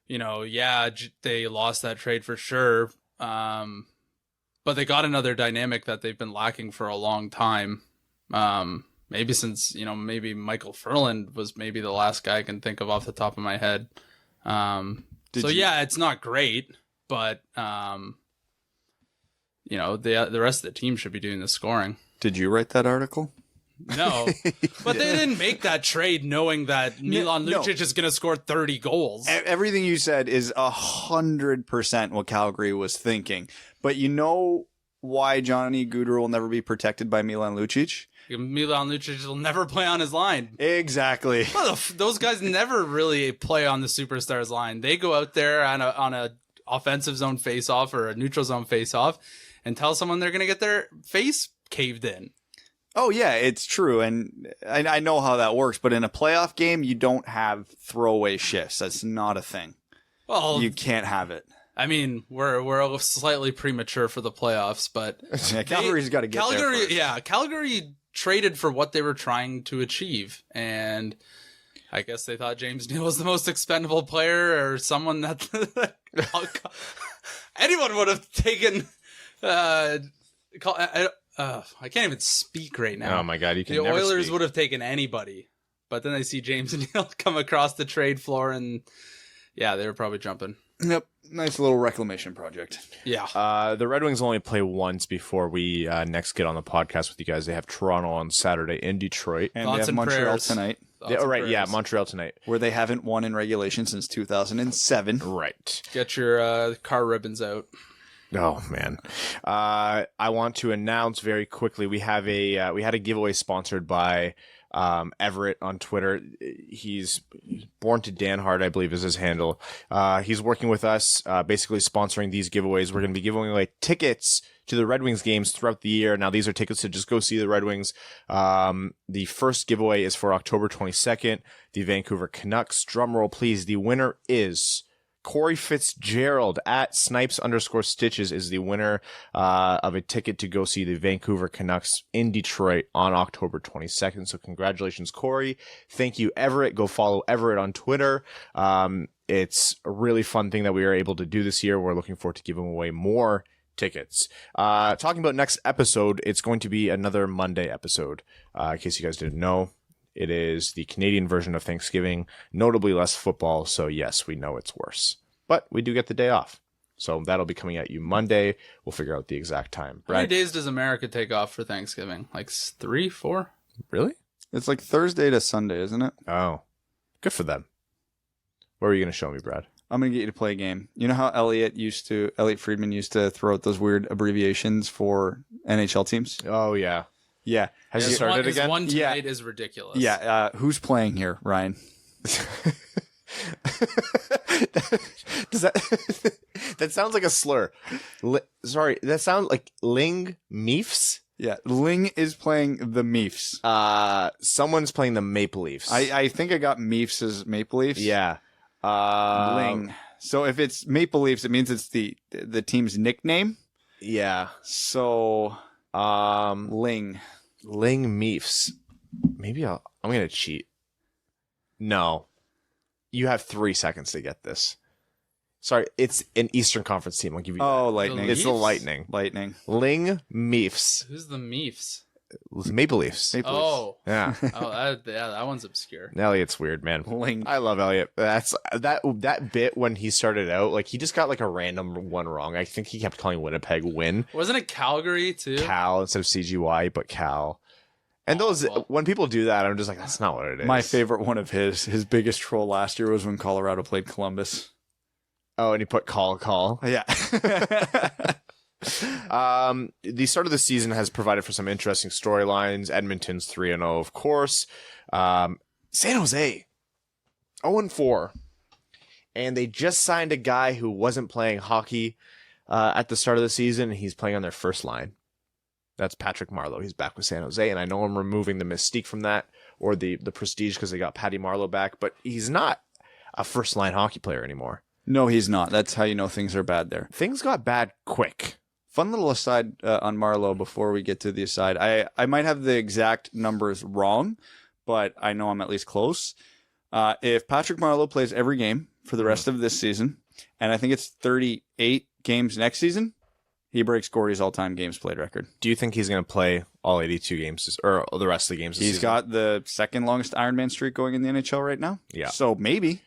they lost that trade for sure, but they got another dynamic that they've been lacking for a long time. Maybe since maybe Michael Furland was maybe the last guy I can think of off the top of my head. It's not great, but the rest of the team should be doing the scoring. Did you write that article? No, but they didn't make that trade knowing that Milan Lucic is going to score 30 goals. Everything you said is 100% what Calgary was thinking. But you know why Johnny Gaudreau will never be protected by Milan Lucic? Milan Lucic will never play on his line. Exactly. Well, those guys never really play on the superstars line. They go out there on a offensive zone face-off or a neutral zone face-off and tell someone they're going to get their face caved in. Oh, yeah, it's true. And I know how that works. But in a playoff game, you don't have throwaway shifts. That's not a thing. Well, you can't have it. I mean, we're slightly premature for the playoffs, but yeah, Calgary's got to get there first. Yeah, Calgary traded for what they were trying to achieve. And I guess they thought James Neal was the most expendable player or someone that anyone would have taken. I can't even speak right now. Oh my God, you can The never Oilers speak. would have taken anybody, but then they see James Neal come across the trade floor, and yeah, they were probably jumping. Yep, nice little reclamation project. Yeah. The Red Wings only play once before we next get on the podcast with you guys. They have Toronto on Saturday in Detroit, and they have Montreal tonight. Montreal tonight, where they haven't won in regulation since 2007. Right. Get your car ribbons out. Oh man, I want to announce very quickly we had a giveaway sponsored by Everett on Twitter. He's Born to Danhard, I believe, is his handle. He's working with us, basically sponsoring these giveaways. We're going to be giving away tickets to the Red Wings games throughout the year. Now, these are tickets to just go see the Red Wings. The first giveaway is for October 22nd, the Vancouver Canucks. Drum roll, please. The winner is Corey Fitzgerald at Snipes_Stitches is the winner of a ticket to go see the Vancouver Canucks in Detroit on October 22nd. So congratulations, Corey. Thank you, Everett. Go follow Everett on Twitter. It's a really fun thing that we are able to do this year. We're looking forward to giving away more tickets. Talking about next episode, it's going to be another Monday episode. In case you guys didn't know, it is the Canadian version of Thanksgiving, notably less football, so yes, we know it's worse. But we do get the day off. So that'll be coming at you Monday. We'll figure out the exact time. How many days does America take off for Thanksgiving? Like 3, 4? Really? It's like Thursday to Sunday, isn't it? Oh, good for them. What are you going to show me, Brad? I'm going to get you to play a game. You know how Elliot Friedman used to throw out those weird abbreviations for NHL teams? Oh, yeah. Yeah. Has he started again? One tonight is ridiculous. Yeah. Who's playing here, Ryan? Does that sounds like a slur? Sorry, that sounds like Ling Meefs? Yeah, Ling is playing the Meefs. Someone's playing the Maple Leafs. I think I got Meefs as Maple Leafs. Yeah. Ling. So if it's Maple Leafs, it means it's the team's nickname. Yeah. So Ling Meefs. Maybe I'm gonna cheat. No. You have 3 seconds to get this. Sorry, it's an Eastern Conference team. I'll give you that. Lightning. It's the Lightning. Ling Meefs. Who's the Meefs? Maple Leafs. Oh. Yeah. That one's obscure. Elliot's weird, man. Ling. I love Elliot. That's that bit when he started out, like he just got like a random one wrong. I think he kept calling Winnipeg Win. Wasn't it Calgary too? Cal instead of CGY, but Cal. And when people do that, I'm just like, that's not what it is. My favorite one of his biggest troll last year was when Colorado played Columbus. Oh, and he put call. Yeah. The start of the season has provided for some interesting storylines. Edmonton's 3-0, of course. San Jose, 0-4. And they just signed a guy who wasn't playing hockey at the start of the season. He's playing on their first line. That's Patrick Marleau. He's back with San Jose, and I know I'm removing the mystique from that, or the prestige, because they got Patty Marleau back, but he's not a first-line hockey player anymore. No, he's not. That's how you know things are bad there. Things got bad quick. Fun little aside on Marleau before we get to the aside. I might have the exact numbers wrong, but I know I'm at least close. If Patrick Marleau plays every game for the rest of this season, and I think it's 38 games next season, he breaks Gordy's all-time games played record. Do you think he's going to play all 82 games, or the rest of the games this season? He's got the second longest Ironman streak going in the NHL right now. Yeah. So maybe.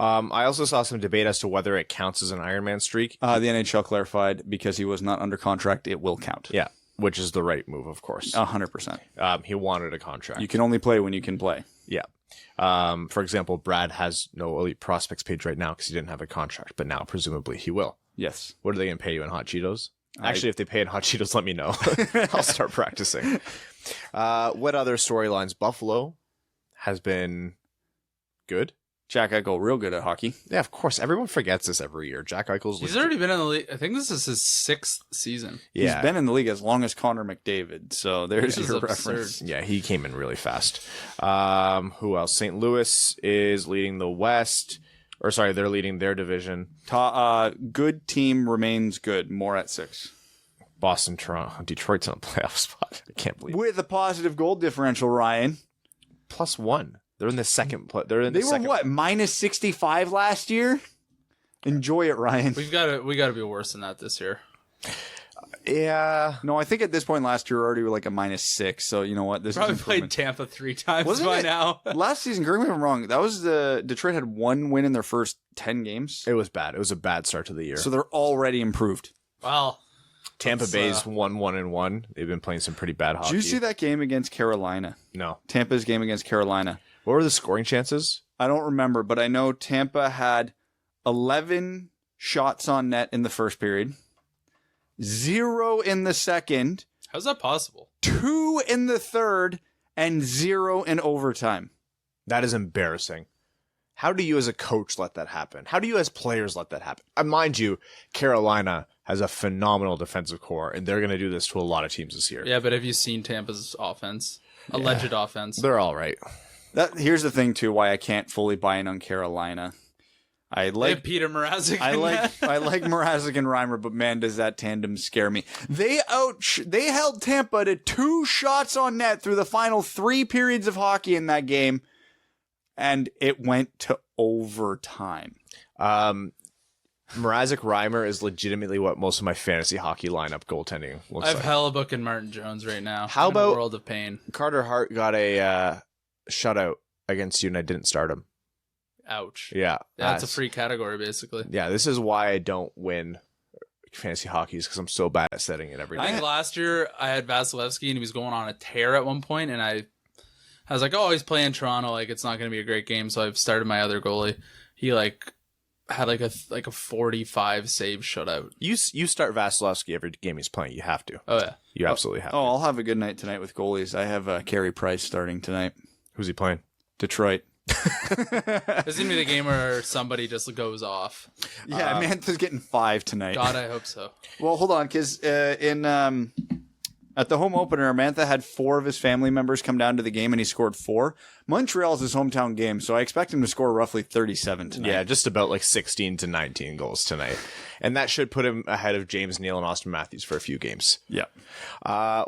I also saw some debate as to whether it counts as an Ironman streak. The NHL clarified because he was not under contract, it will count. Yeah, which is the right move, of course. 100%. He wanted a contract. You can only play when you can play. Yeah. For example, Brad has no elite prospects page right now because he didn't have a contract, but now presumably he will. Yes. What are they going to pay you in hot Cheetos? Actually, if they pay in hot Cheetos, let me know. I'll start practicing. What other storylines? Buffalo has been good. Jack Eichel, real good at hockey. Yeah, of course. Everyone forgets this every year. Jack Eichel's... He's already been in the league. I think this is his 6th season. Yeah. He's been in the league as long as Connor McDavid, so there's your reference. Yeah, he came in really fast. Who else? St. Louis is leading the West. Or sorry, they're leading their division. Good team remains good. More at 6. Boston, Toronto, Detroit's on a playoff spot. I can't believe it. With a positive goal differential, Ryan. +1. They're in the second. They were what, -65 last year? Enjoy it, Ryan. We got to be worse than that this year. Yeah. No, I think at this point last year already were like a -6. So you know what? This probably is played Tampa 3 times by now. Last season, correct me if I'm wrong. That was Detroit had 1 win in their first 10 games. It was bad. It was a bad start to the year. So they're already improved. Well, Tampa Bay's 1-1-1. They've been playing some pretty bad hockey. Did you see that game against Carolina? No. Tampa's game against Carolina. What were the scoring chances? I don't remember, but I know Tampa had 11 shots on net in the first period, 0 in the second. How's that possible? 2 in the third, and 0 in overtime. That is embarrassing. How do you as a coach let that happen? How do you as players let that happen? Mind you, Carolina has a phenomenal defensive core, and they're going to do this to a lot of teams this year. Yeah, but have you seen Tampa's offense? Alleged offense. They're all right. Here's the thing, too, why I can't fully buy in on Carolina. I like Peter Mrazek. I like Mrazek and Reimer, but man, does that tandem scare me. They held Tampa to 2 shots on net through the final 3 periods of hockey in that game, and it went to overtime. Mrazek Reimer is legitimately what most of my fantasy hockey lineup goaltending looks like. I have Hellebuck and Martin Jones right now. How about a world of pain? Carter Hart got a shutout against you, and I didn't start him. Ouch. Yeah. That's a free category, basically. Yeah, this is why I don't win fantasy hockey, because I'm so bad at setting it every day. I think last year I had Vasilevsky, and he was going on a tear at one point, and I was like, oh, he's playing Toronto. Like, it's not going to be a great game, so I've started my other goalie. He, had a 45 save shutout. You start Vasilevsky every game he's playing. You have to. Oh, yeah. You absolutely have to. Oh, I'll have a good night tonight with goalies. I have Carey Price starting tonight. Who's he playing? Detroit. This is going to be the game where somebody just goes off. Yeah, Mantha's getting 5 tonight. God, I hope so. Well, hold on, because at the home opener, Mantha had 4 of his family members come down to the game, and he scored 4. Montreal's his hometown game, so I expect him to score roughly 37 tonight. Yeah, just about 16 to 19 goals tonight. And that should put him ahead of James Neal and Austin Matthews for a few games. Yeah.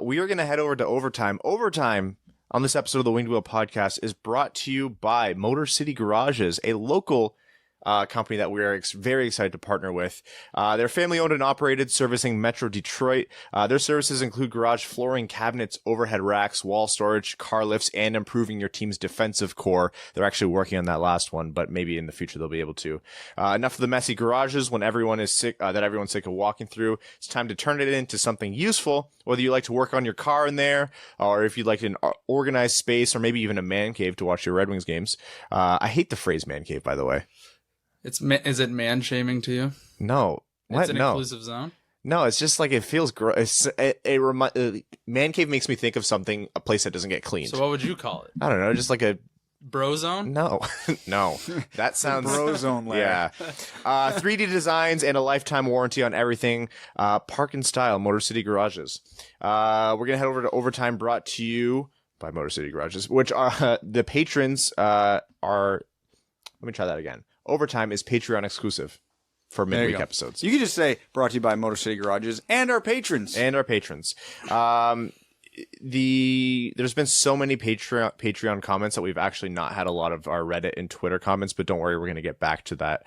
We are going to head over to overtime. Overtime on this episode of the Winged Wheel Podcast is brought to you by Motor City Garages, a local company that we are very excited to partner with. They're family-owned and operated, servicing Metro Detroit. Their services include garage flooring, cabinets, overhead racks, wall storage, car lifts, and improving your team's defensive core. They're actually working on that last one, but maybe in the future they'll be able to. Enough of the messy garages when everyone's sick of walking through. It's time to turn it into something useful, whether you like to work on your car in there, or if you'd like an organized space, or maybe even a man cave to watch your Red Wings games. I hate the phrase man cave, by the way. Is it man shaming to you? No. What? It's an No. inclusive zone? No, it's just like it feels gross. Man cave makes me think of something, a place that doesn't get cleaned. So what would you call it? I don't know, just like a Bro zone? no. That sounds Bro zone layer. yeah. 3D designs and a lifetime warranty on everything. Park and Style, Motor City Garages. We're gonna head over to Overtime, brought to you by Motor City Garages, which are the patrons are. Let me try that again. Overtime is Patreon exclusive for midweek episodes. You can just say brought to you by Motor City Garages and our patrons. There's been so many Patreon comments that we've actually not had a lot of our Reddit and Twitter comments, but don't worry, we're going to get back to that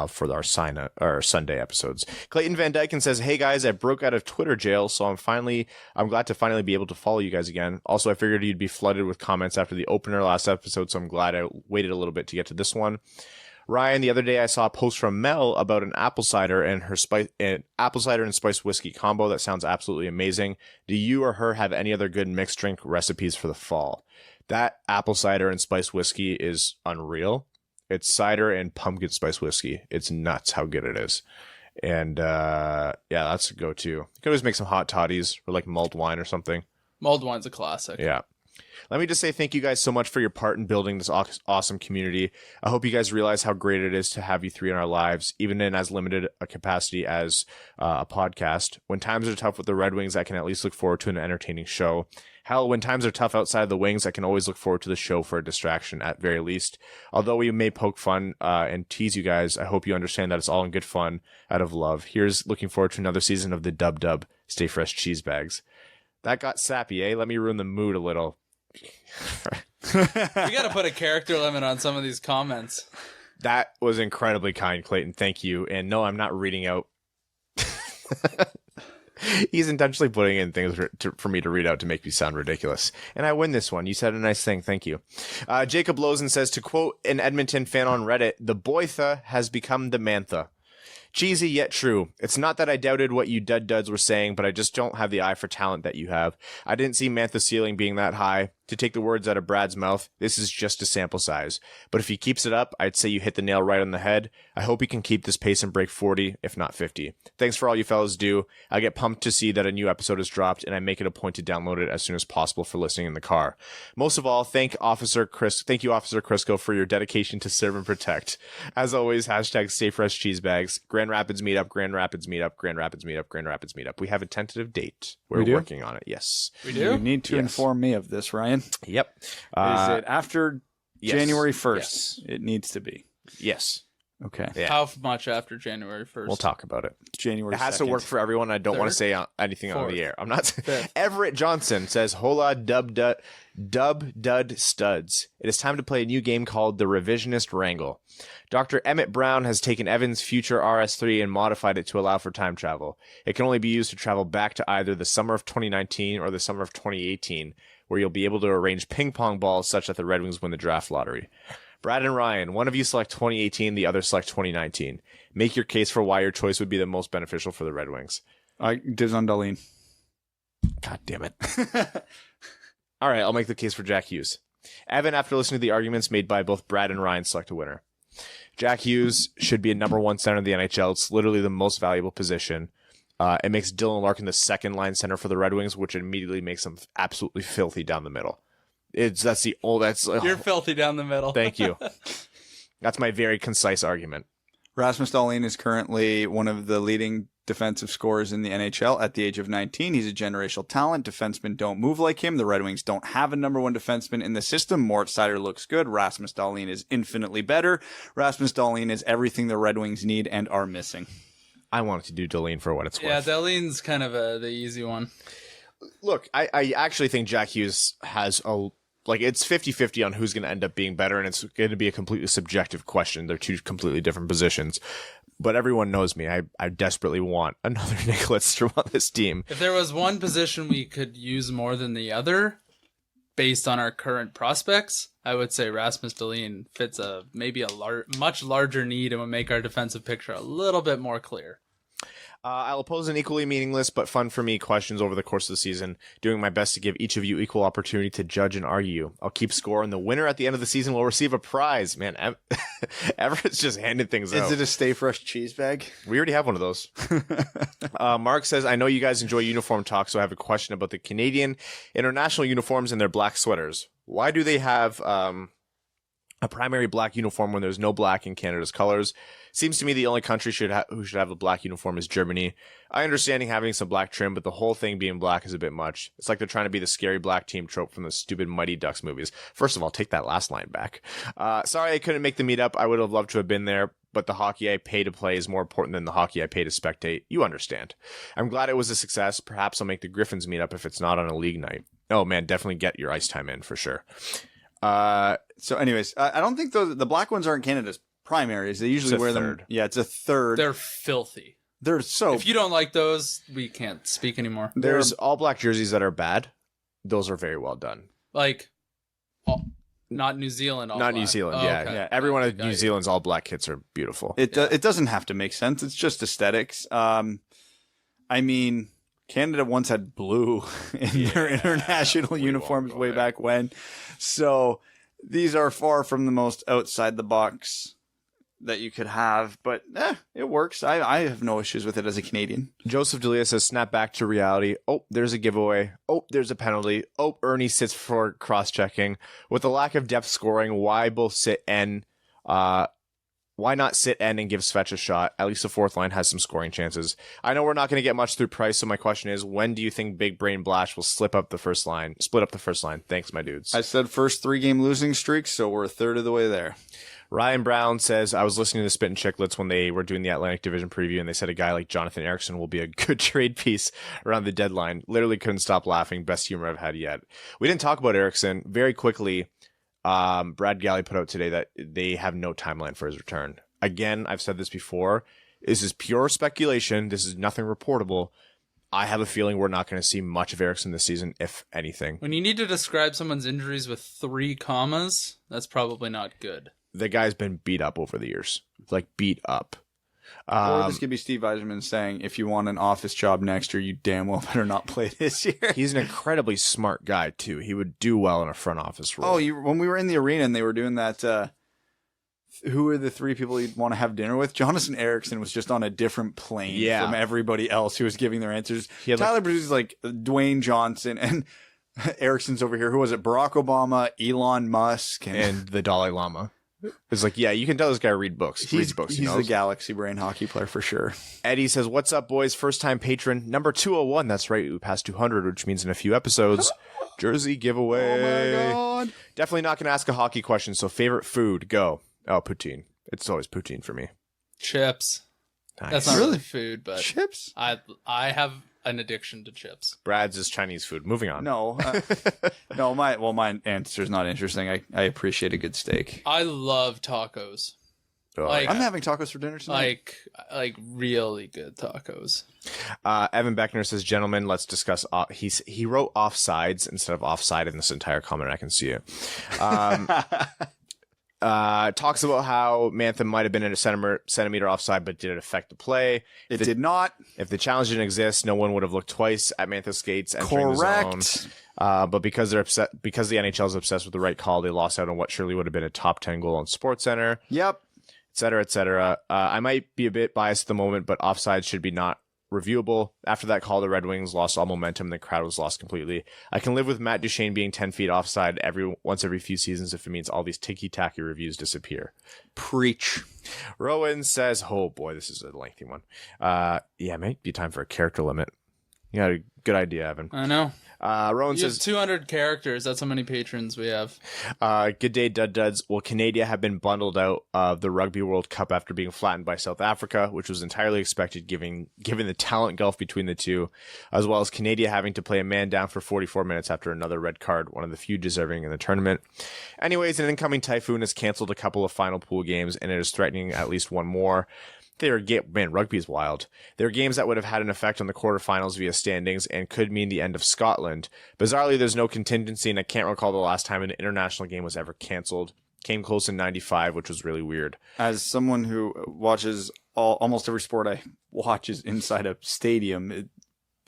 for our Sunday episodes. Clayton Van Dyken says, "Hey guys, I broke out of Twitter jail, so I'm glad to finally be able to follow you guys again. Also, I figured you'd be flooded with comments after the opener last episode, so I'm glad I waited a little bit to get to this one." Ryan, the other day I saw a post from Mel about an apple cider and apple cider and spiced whiskey combo that sounds absolutely amazing. Do you or her have any other good mixed drink recipes for the fall? That apple cider and spiced whiskey is unreal. It's cider and pumpkin spice whiskey. It's nuts how good it is. And yeah, that's a go-to. You can always make some hot toddies or like mulled wine or something. Mulled wine's a classic. Yeah. Let me just say thank you guys so much for your part in building this awesome community. I hope you guys realize how great it is to have you three in our lives, even in as limited a capacity as a podcast. When times are tough with the Red Wings, I can at least look forward to an entertaining show. Hell, when times are tough outside of the Wings, I can always look forward to the show for a distraction at very least. Although we may poke fun and tease you guys, I hope you understand that it's all in good fun out of love. Here's looking forward to another season of the Dub Dub Stay Fresh Cheese Bags. That got sappy, eh? Let me ruin the mood a little. We gotta put a character limit on some of these comments. That was incredibly kind, Clayton. Thank you. And no, I'm not reading out. He's intentionally putting in things for me to read out to make me sound ridiculous. And I win this one. You said a nice thing. Thank you. Jacob Lozen says, to quote an Edmonton fan on Reddit, the boytha has become the mantha. Cheesy yet true. It's not that I doubted what you duds were saying, but I just don't have the eye for talent that you have. I didn't see Mantha's ceiling being that high. To take the words out of Brad's mouth, this is just a sample size. But if he keeps it up, I'd say you hit the nail right on the head. I hope he can keep this pace and break 40, if not 50. Thanks for all you fellas do. I get pumped to see that a new episode is dropped, and I make it a point to download it as soon as possible for listening in the car. Most of all, thank you, Officer Crisco, for your dedication to serve and protect. As always, hashtag Stay Fresh Cheese Bags. Grand Rapids Meetup, Grand Rapids Meetup, Grand Rapids Meetup, Grand Rapids Meetup. We have a tentative date. We're working on it. Yes. We do? You need to inform me of this, Ryan. Yep. Is it after January 1st? Yes. It needs to be. Yes. Okay. Yeah. How much after January 1st? We'll talk about it. January 2nd. It has to work for everyone. I don't want to say anything on the air. I'm not. Everett Johnson says, "Hola, dub dud studs. It is time to play a new game called the Revisionist Wrangle. Dr. Emmett Brown has taken Evan's future RS3 and modified it to allow for time travel. It can only be used to travel back to either the summer of 2019 or the summer of 2018, where you'll be able to arrange ping pong balls such that the Red Wings win the draft lottery. Brad and Ryan, one of you select 2018, the other select 2019. Make your case for why your choice would be the most beneficial for the Red Wings." Diz on Darlene. God damn it. All right, I'll make the case for Jack Hughes. Evan, after listening to the arguments made by both Brad and Ryan, select a winner. Jack Hughes should be a number one center in the NHL. It's literally the most valuable position. It makes Dylan Larkin the second line center for the Red Wings, which immediately makes them absolutely filthy down the middle. You're filthy down the middle. Thank you. That's my very concise argument. Rasmus Dahlin is currently one of the leading defensive scorers in the NHL at the age of 19. He's a generational talent. Defensemen don't move like him. The Red Wings don't have a number one defenseman in the system. Moritz Seider looks good. Rasmus Dahlin is infinitely better. Rasmus Dahlin is everything the Red Wings need and are missing. I wanted to do Dahlin for what it's worth. Yeah, Dahlin's kind of the easy one. Look, I actually think Jack Hughes has it's 50-50 on who's going to end up being better, and it's going to be a completely subjective question. They're two completely different positions. But everyone knows me. I desperately want another Nick Lidstrom on this team. If there was one position we could use more than the other, based on our current prospects, I would say Rasmus Dahlin fits maybe a much larger need and would make our defensive picture a little bit more clear. I'll pose an equally meaningless but fun for me questions over the course of the season, doing my best to give each of you equal opportunity to judge and argue. I'll keep score, and the winner at the end of the season will receive a prize. Man, Everett's just handing things out. Is it a Stay Fresh cheese bag? We already have one of those. Mark says, I know you guys enjoy uniform talk, so I have a question about the Canadian international uniforms and their black sweaters. Why do they have a primary black uniform when there's no black in Canada's colors? Seems to me the only country who should have a black uniform is Germany. I understand having some black trim, but the whole thing being black is a bit much. It's like they're trying to be the scary black team trope from the stupid Mighty Ducks movies. First of all, take that last line back. Sorry I couldn't make the meetup. I would have loved to have been there, but the hockey I pay to play is more important than the hockey I pay to spectate. You understand. I'm glad it was a success. Perhaps I'll make the Griffins meetup if it's not on a league night. Oh man, definitely get your ice time in for sure. So anyways, I don't think the black ones aren't Canada's primaries. They usually wear them. Yeah, it's a third. They're filthy. They're so. If you don't like those, we can't speak anymore. There's all black jerseys that are bad. Those are very well done. Like, not New Zealand. All Not black. New Zealand. Oh, Yeah, okay. yeah. Everyone at New Zealand's all black kits are beautiful. It doesn't have to make sense. It's just aesthetics. I mean, Canada once had blue in their international uniforms way back when. So these are far from the most outside the box that you could have, but it works. I have no issues with it as a Canadian. Joseph Delia says, snap back to reality. Oh, there's a giveaway. Oh, there's a penalty. Oh, Ernie sits for cross-checking. With the lack of depth scoring, why both sit N? Why not sit N and give Svech a shot? At least the fourth line has some scoring chances. I know we're not going to get much through Price, so my question is, when do you think Big Brain Blash will split up the first line? Thanks, my dudes. I said first 3-game losing streak, so we're a third of the way there. Ryan Brown says, I was listening to the Spit and Chicklets when they were doing the Atlantic Division preview, and they said a guy like Jonathan Ericsson will be a good trade piece around the deadline. Literally couldn't stop laughing. Best humor I've had yet. We didn't talk about Ericsson. Very quickly, Brad Galley put out today that they have no timeline for his return. Again, I've said this before. This is pure speculation. This is nothing reportable. I have a feeling we're not going to see much of Ericsson this season, if anything. When you need to describe someone's injuries with 3 commas, that's probably not good. The guy's been beat up over the years. Like, beat up. Or this could be Steve Yzerman saying, if you want an office job next year, you damn well better not play this year. He's an incredibly smart guy, too. He would do well in a front office role. Oh, when we were in the arena and they were doing that, who are the 3 people you'd want to have dinner with? Jonathan Ericsson was just on a different plane from everybody else who was giving their answers. Tyler Bruce is like Dwayne Johnson, and Ericsson's over here. Who was it? Barack Obama, Elon Musk, and the Dalai Lama. It's like, yeah, you can tell this guy reads books. He's the galaxy brain hockey player for sure. Eddie says, what's up, boys? First time patron, number 201. That's right. We passed 200, which means in a few episodes, jersey giveaway. Oh my God. Definitely not going to ask a hockey question. So favorite food, go. Oh, poutine. It's always poutine for me. Chips. Nice. That's not really food, but chips. I have an addiction to chips. Brad's is Chinese food. Moving on. No, my answer's not interesting. I appreciate a good steak. I love tacos. Oh, Like- I'm having tacos for dinner tonight. Like really good tacos. Evan Beckner says, gentlemen, let's discuss. He wrote offsides instead of offside in this entire comment. I can see it. Talks about how Mantha might have been in a centimeter offside, but did it affect the play? It did not. If the challenge didn't exist, no one would have looked twice at Mantha's skates entering Correct. the zone. But because they're upset, because the NHL is obsessed with the right call, they lost out on what surely would have been a top 10 goal on SportsCenter, Yep. et cetera, et cetera. I might be a bit biased at the moment, but offside should be not reviewable. After that call, the Red Wings lost all momentum. The crowd was lost completely. I can live with Matt Duchene being 10 feet offside once every few seasons if it means all these ticky-tacky reviews disappear. Preach. Rowan says, oh boy, this is a lengthy one. Yeah, it might be time for a character limit. You got a good idea, Evan. I know. Rowan You have says, 200 characters. That's how many patrons we have. good day, Duds. Will Canada have been bundled out of the Rugby World Cup after being flattened by South Africa, which was entirely expected given the talent gulf between the two, as well as Canada having to play a man down for 44 minutes after another red card, one of the few deserving in the tournament. Anyways, an incoming typhoon has canceled a couple of final pool games, and it is threatening at least one more. Rugby is wild. There are games that would have had an effect on the quarterfinals via standings and could mean the end of Scotland. Bizarrely, there's no contingency, and I can't recall the last time an international game was ever canceled. Came close in 95, which was really weird. As someone who watches almost every sport I watch is inside a stadium.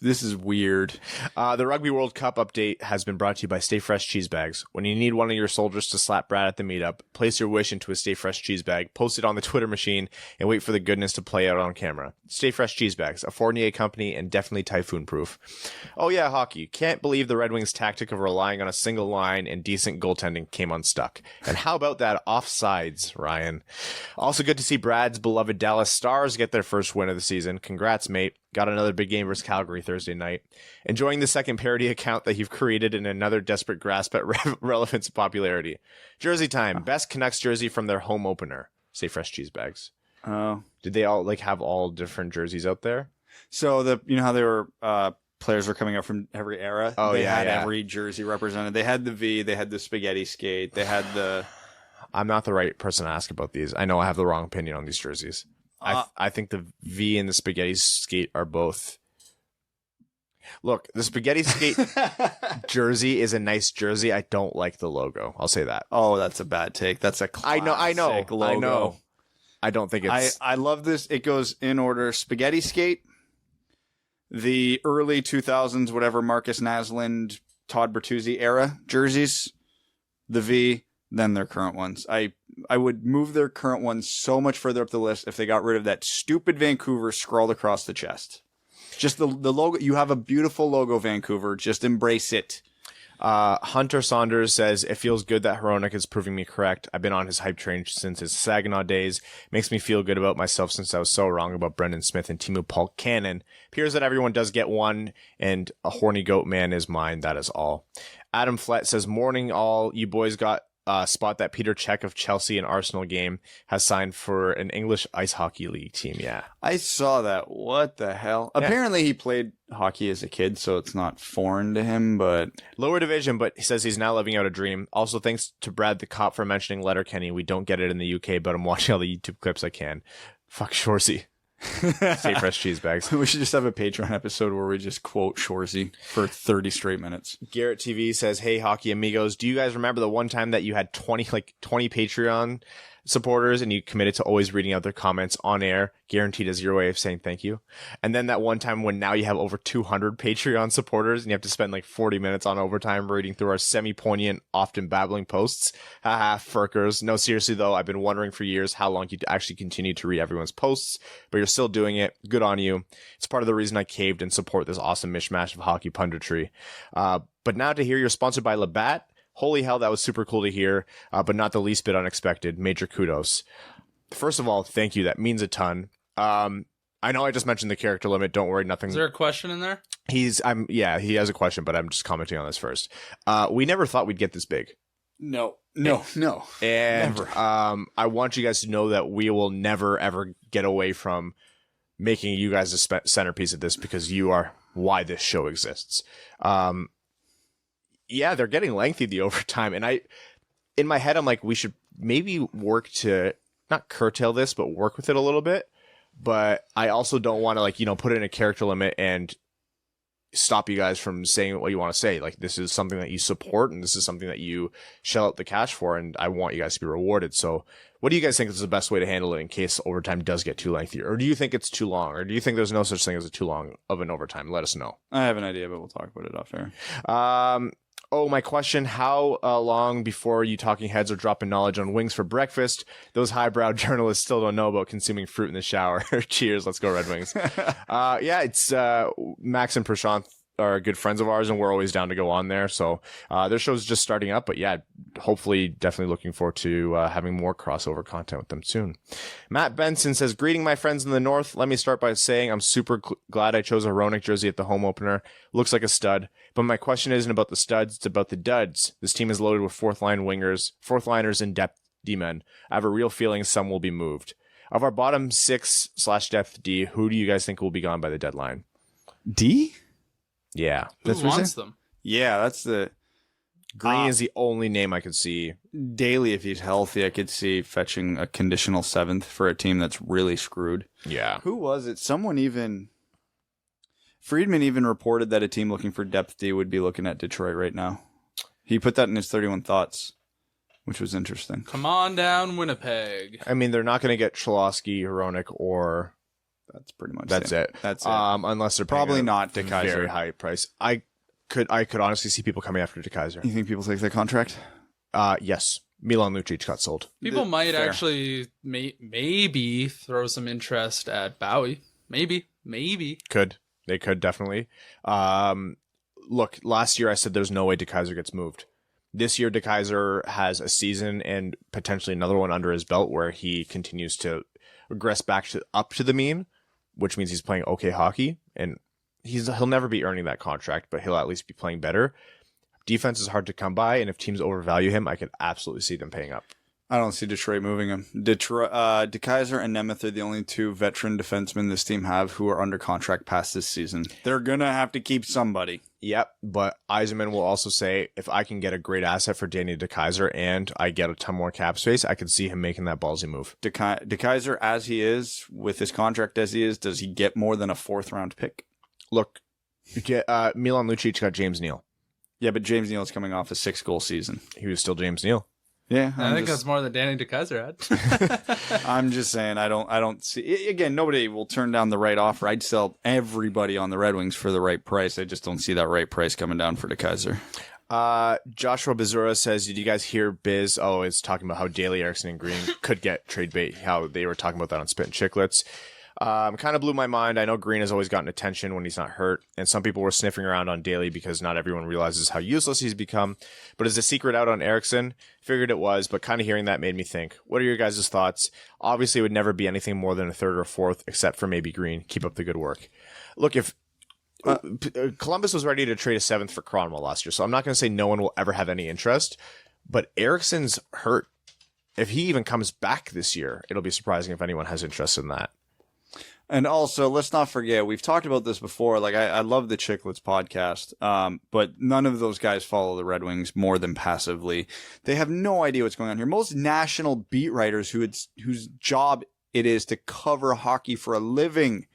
This is weird. The Rugby World Cup update has been brought to you by Stay Fresh Cheese Bags. When you need one of your soldiers to slap Brad at the meetup, place your wish into a Stay Fresh cheese bag, post it on the Twitter machine, and wait for the goodness to play out on camera. Stay Fresh Cheese Bags, a Fournier company and definitely typhoon-proof. Oh yeah, hockey. Can't believe the Red Wings' tactic of relying on a single line and decent goaltending came unstuck. And how about that offsides, Ryan? Also good to see Brad's beloved Dallas Stars get their first win of the season. Congrats, mate. Got another big game versus Calgary Thursday night. Enjoying the second parody account that you've created in another desperate grasp at relevance and popularity. Jersey time. Best Canucks jersey from their home opener. Stay Fresh Cheese Bags. Oh. Did they all have all different jerseys out there? So you know how they were players were coming up from every era? Oh, they yeah, had yeah. every jersey represented. They had the V, they had the spaghetti skate, they had the... I'm not the right person to ask about these. I know I have the wrong opinion on these jerseys. I think the V and the spaghetti skate are both. Look, the spaghetti skate jersey is a nice jersey. I don't like the logo. I'll say that. Oh, that's a bad take. That's a classic logo. I know. I don't think it's... I love this. It goes in order. Spaghetti skate, the early 2000s, whatever, Marcus Naslund, Todd Bertuzzi era jerseys, the V, then their current ones. I would move their current ones so much further up the list if they got rid of that stupid Vancouver scrawled across the chest. Just the logo. You have a beautiful logo, Vancouver. Just embrace it. Hunter Saunders says, it feels good that Hronek is proving me correct. I've been on his hype train since his Saginaw days. Makes me feel good about myself since I was so wrong about Brendan Smith and Timu Polkanen. Appears that everyone does get one, and a horny goat man is mine. That is all. Adam Flett says, morning all. You boys got spot that Peter Cech of Chelsea and Arsenal game has signed for an English ice hockey league team. Yeah. I saw that. What the hell? Yeah. Apparently he played hockey as a kid, so it's not foreign to him, but... Lower division, but he says he's now living out a dream. Also, thanks to Brad the Cop for mentioning Letterkenny. We don't get it in the UK, but I'm watching all the YouTube clips I can. Fuck Shorsey. Stay Fresh Cheese Bags. We should just have a Patreon episode where we just quote Shorsey for 30 straight minutes. Garrett TV says, hey, hockey amigos, do you guys remember the one time that you had 20 Patreon supporters and you committed to always reading out their comments on air, guaranteed as your way of saying thank you? And then that one time when now you have over 200 Patreon supporters and you have to spend like 40 minutes on overtime reading through our semi-poignant, often babbling posts. Haha, Furkers. No, seriously though, I've been wondering for years how long you'd actually continue to read everyone's posts, but you're still doing it. Good on you. It's part of the reason I caved and support this awesome mishmash of hockey punditry. But now to hear you're sponsored by Labatt, holy hell, that was super cool to hear, but not the least bit unexpected. Major kudos. First of all, thank you. That means a ton. I know I just mentioned the character limit. Don't worry, nothing. Is there a question in there? He has a question, but I'm just commenting on this first. We never thought we'd get this big. No. And never. I want you guys to know that we will never, ever get away from making you guys a centerpiece of this because you are why this show exists. Yeah, they're getting lengthy the overtime. And in my head, I'm like, we should maybe work to not curtail this, but work with it a little bit. But I also don't want to put in a character limit and stop you guys from saying what you want to say. Like, this is something that you support and this is something that you shell out the cash for. And I want you guys to be rewarded. So what do you guys think is the best way to handle it in case overtime does get too lengthy? Or do you think it's too long? Or do you think there's no such thing as a too long of an overtime? Let us know. I have an idea, but we'll talk about it off air. My question, how long before you talking heads are dropping knowledge on wings for breakfast? Those highbrow journalists still don't know about consuming fruit in the shower. Cheers, let's go Red Wings. It's Max and Prashant are good friends of ours, and we're always down to go on there. So their show's just starting up, but yeah, hopefully, definitely looking forward to having more crossover content with them soon. Matt Benson says, greeting my friends in the north. Let me start by saying I'm super glad I chose a Hronek jersey at the home opener. Looks like a stud. But my question isn't about the studs, it's about the duds. This team is loaded with fourth liners and depth D-men. I have a real feeling some will be moved. Of our bottom 6/depth D, who do you guys think will be gone by the deadline? D? Yeah. Who wants them? Yeah, that's the... Green is the only name I could see. Daly, if he's healthy, I could see fetching a conditional 7th for a team that's really screwed. Yeah. Who was it? Friedman even reported that a team looking for depth D would be looking at Detroit right now. He put that in his 31 Thoughts. which was interesting. Come on down, Winnipeg. I mean, they're not going to get Cholowski, Hronek, or That's pretty much that's it. That's it. Unless they're Probably paying not a DeKeyser. very high price. I could honestly see people coming after DeKeyser. You think people take that contract? Yes. Milan Lucic got sold. People might Fair. actually maybe throw some interest at Bowie. Maybe. They could definitely. Look, last year I said there's no way DeKeyser gets moved. This year DeKeyser has a season and potentially another one under his belt where he continues to regress back up to the mean, which means he's playing okay hockey, and he'll never be earning that contract, but he'll at least be playing better. Defense is hard to come by, and if teams overvalue him, I could absolutely see them paying up. I don't see Detroit moving him. DeKeyser and Nemeth are the only two veteran defensemen this team have who are under contract past this season. They're going to have to keep somebody. Yep, but Yzerman will also say, if I can get a great asset for Danny DeKeyser and I get a ton more cap space, I could see him making that ballsy move. DeKeyser, as he is, with his contract as he is, does he get more than a 4th-round pick? Look, Milan Lucic got James Neal. Yeah, but James Neal's coming off a 6-goal season. He was still James Neal. Yeah, I think that's more than Danny DeKeyser had. I'm just saying, I don't see. Again, nobody will turn down the right offer. I'd sell everybody on the Red Wings for the right price. I just don't see that right price coming down for DeKeyser. Joshua Bizura says, did you guys hear Biz? Oh, it's talking about how Daly, Erickson, and Green could get trade bait, how they were talking about that on Spit and Chicklets. Kind of blew my mind. I know Green has always gotten attention when he's not hurt, and some people were sniffing around on Daly because not everyone realizes how useless he's become. But is the secret out on Erickson? Figured it was, but kind of hearing that made me think. What are your guys' thoughts? Obviously, it would never be anything more than a 3rd or 4th, except for maybe Green. Keep up the good work. Look, if Columbus was ready to trade a 7th for Cronwell last year, so I'm not going to say no one will ever have any interest, but Erickson's hurt. If he even comes back this year, it'll be surprising if anyone has interest in that. And also, let's not forget, we've talked about this before. Like, I love the Chicklets podcast, but none of those guys follow the Red Wings more than passively. They have no idea what's going on here. Most national beat writers whose job it is to cover hockey for a living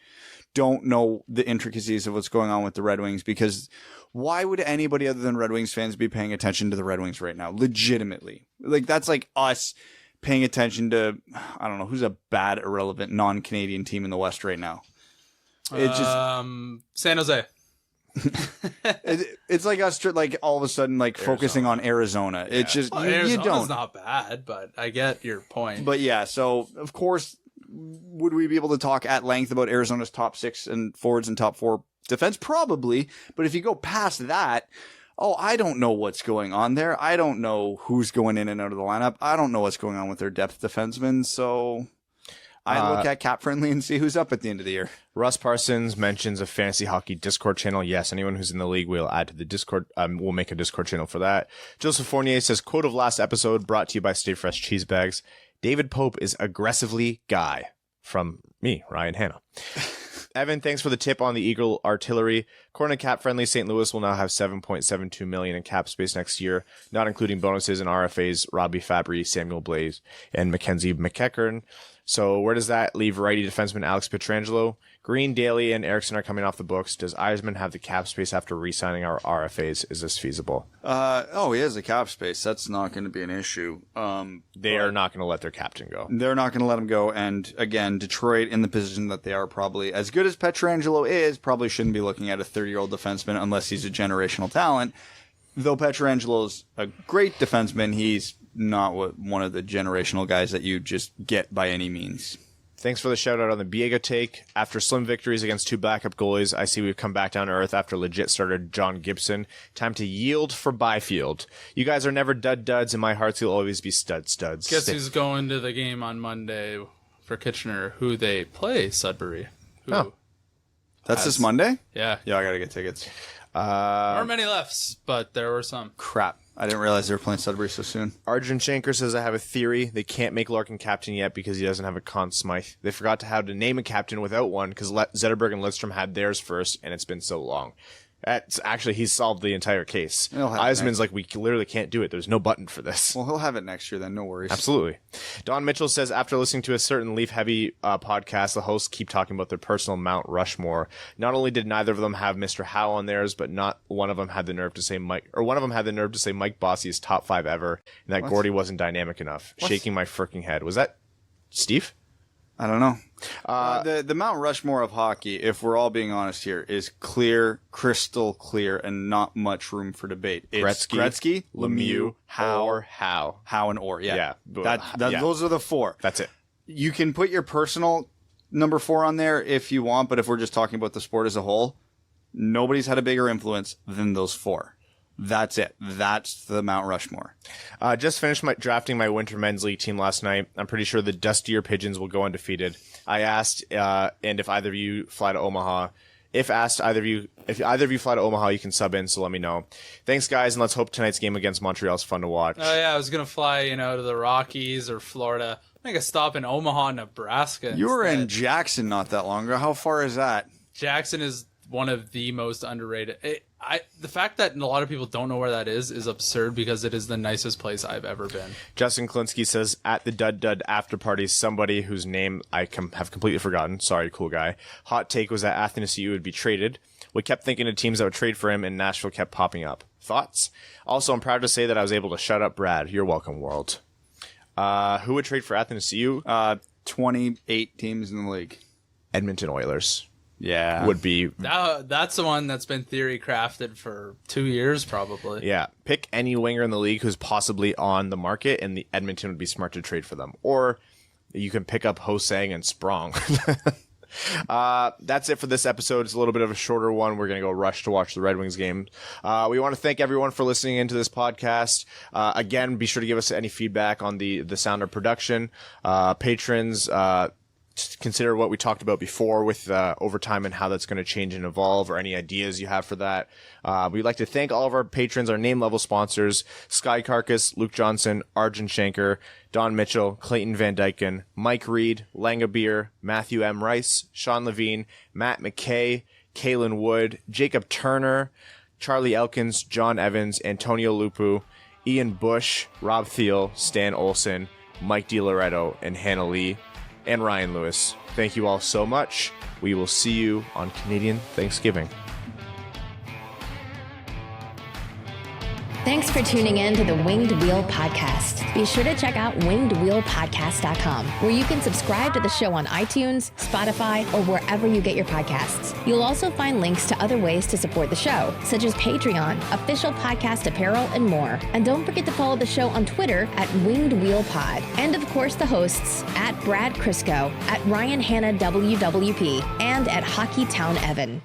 don't know the intricacies of what's going on with the Red Wings, because why would anybody other than Red Wings fans be paying attention to the Red Wings right now? Legitimately. Like, that's like us paying attention to, I don't know, who's a bad, irrelevant, non-Canadian team in the West right now? It's just San Jose. it's like us, like all of a sudden, like focusing on Arizona. It's just you Arizona's don't. not bad, but I get your point. But yeah, so of course, would we be able to talk at length about Arizona's top 6 and forwards and top 4 defense? Probably. But if you go past that, I don't know what's going on there. I don't know who's going in and out of the lineup. I don't know what's going on with their depth defensemen. So I look at Cap Friendly and see who's up at the end of the year. Russ Parsons mentions a fantasy hockey Discord channel. Yes, anyone who's in the league will add to the Discord. We'll make a Discord channel for that. Joseph Fournier says, quote of last episode brought to you by Stay Fresh Cheese Bags. David Pope is aggressively guy. From me, Ryan Hanna. Evan, thanks for the tip on the Eagle Artillery. According to Cap Friendly, St. Louis will now have $7.72 million in cap space next year, not including bonuses and RFAs, Robbie Fabry, Samuel Blaze, and Mackenzie McEachern. So where does that leave righty defenseman Alex Pietrangelo? Green, Daly, and Erickson are coming off the books. Does Yzerman have the cap space after re-signing our RFAs? Is this feasible? He has the cap space. That's not going to be an issue. They are not going to let their captain go. They're not going to let him go. And again, Detroit, in the position that they are, probably as good as Pietrangelo is, probably shouldn't be looking at a 30-year-old defenseman unless he's a generational talent. Though Pietrangelo's a great defenseman, he's not one of the generational guys that you just get by any means. Thanks for the shout out on the Biega take. After slim victories against 2 backup goalies, I see we've come back down to earth after legit started John Gibson. Time to yield for Byfield. You guys are never duds, and my hearts will always be studs. Guess who's going to the game on Monday for Kitchener? Who they play? Sudbury. That's this Monday? Yeah. Yeah, I got to get tickets. There weren't many left, but there were some. Crap. I didn't realize they were playing Sudbury so soon. Arjun Shankar says, I have a theory. They can't make Larkin captain yet because he doesn't have a Conn Smythe. They forgot how to name a captain without one because Zetterberg and Lidstrom had theirs first, and it's been so long. That's actually, he's solved the entire case. Eisman's like, we literally can't do it. There's no button for this. Well, he'll have it next year then. No worries. Absolutely. Don Mitchell says, after listening to a certain Leaf Heavy podcast, the hosts keep talking about their personal Mount Rushmore. Not only did neither of them have Mr. Howe on theirs, but not one of them had the nerve to say Mike Bossy is top 5 ever, and that Gordy wasn't dynamic enough. Shaking my freaking head. Was that Steve? I don't know. The Mount Rushmore of hockey, if we're all being honest here, is clear, crystal clear, and not much room for debate. It's Gretzky, Lemieux, Howe, and Orr. Yeah. Those are the 4. That's it. You can put your personal number 4 on there if you want, but if we're just talking about the sport as a whole, nobody's had a bigger influence than those 4. That's it. That's the Mount Rushmore. Just finished drafting my winter men's league team last night. I'm pretty sure the Dustier Pigeons will go undefeated. I asked, and if either of you fly to Omaha, if either of you fly to Omaha, you can sub in. So let me know. Thanks, guys, and let's hope tonight's game against Montreal is fun to watch. Oh yeah, I was gonna fly, to the Rockies or Florida. Make a stop in Omaha, Nebraska. You were in Jackson not that long ago. How far is that? Jackson is one of the most underrated. The fact that a lot of people don't know where that is absurd because it is the nicest place I've ever been. Justin Klinsky says, at the Dud after party, somebody whose name I have completely forgotten. Sorry, cool guy. Hot take was that Athanasiou would be traded. We kept thinking of teams that would trade for him, and Nashville kept popping up. Thoughts? Also, I'm proud to say that I was able to shut up Brad. You're welcome, world. Who would trade for Athanasiou? 28 teams in the league. Edmonton Oilers. Yeah. Would be. That's the one that's been theory crafted for 2 years, probably. Yeah. Pick any winger in the league who's possibly on the market, and the Edmonton would be smart to trade for them. Or you can pick up Ho-Sang and Sprong. That's it for this episode. It's a little bit of a shorter one. We're going to go rush to watch the Red Wings game. We want to thank everyone for listening into this podcast. Again, be sure to give us any feedback on the sound of production. Patrons, consider what we talked about before with overtime and how that's going to change and evolve, or any ideas you have for that. We'd like to thank all of our patrons, our name level sponsors: Sky Carcass, Luke Johnson, Arjun Shanker, Don Mitchell, Clayton Van Dyken, Mike Reed, Langabeer, Matthew M. Rice, Sean Levine, Matt McKay, Kaylin Wood, Jacob Turner, Charlie Elkins, John Evans, Antonio Lupu, Ian Bush, Rob Thiel, Stan Olson, Mike DiLoretto, and Hannah Lee, and Ryan Lewis. Thank you all so much. We will see you on Canadian Thanksgiving. Thanks for tuning in to the Winged Wheel Podcast. Be sure to check out wingedwheelpodcast.com, where you can subscribe to the show on iTunes, Spotify, or wherever you get your podcasts. You'll also find links to other ways to support the show, such as Patreon, official podcast apparel, and more. And don't forget to follow the show on Twitter at Winged Wheel Pod. And of course, the hosts at Brad Crisco, at Ryan Hanna WWP, and at Hockey Town Evan.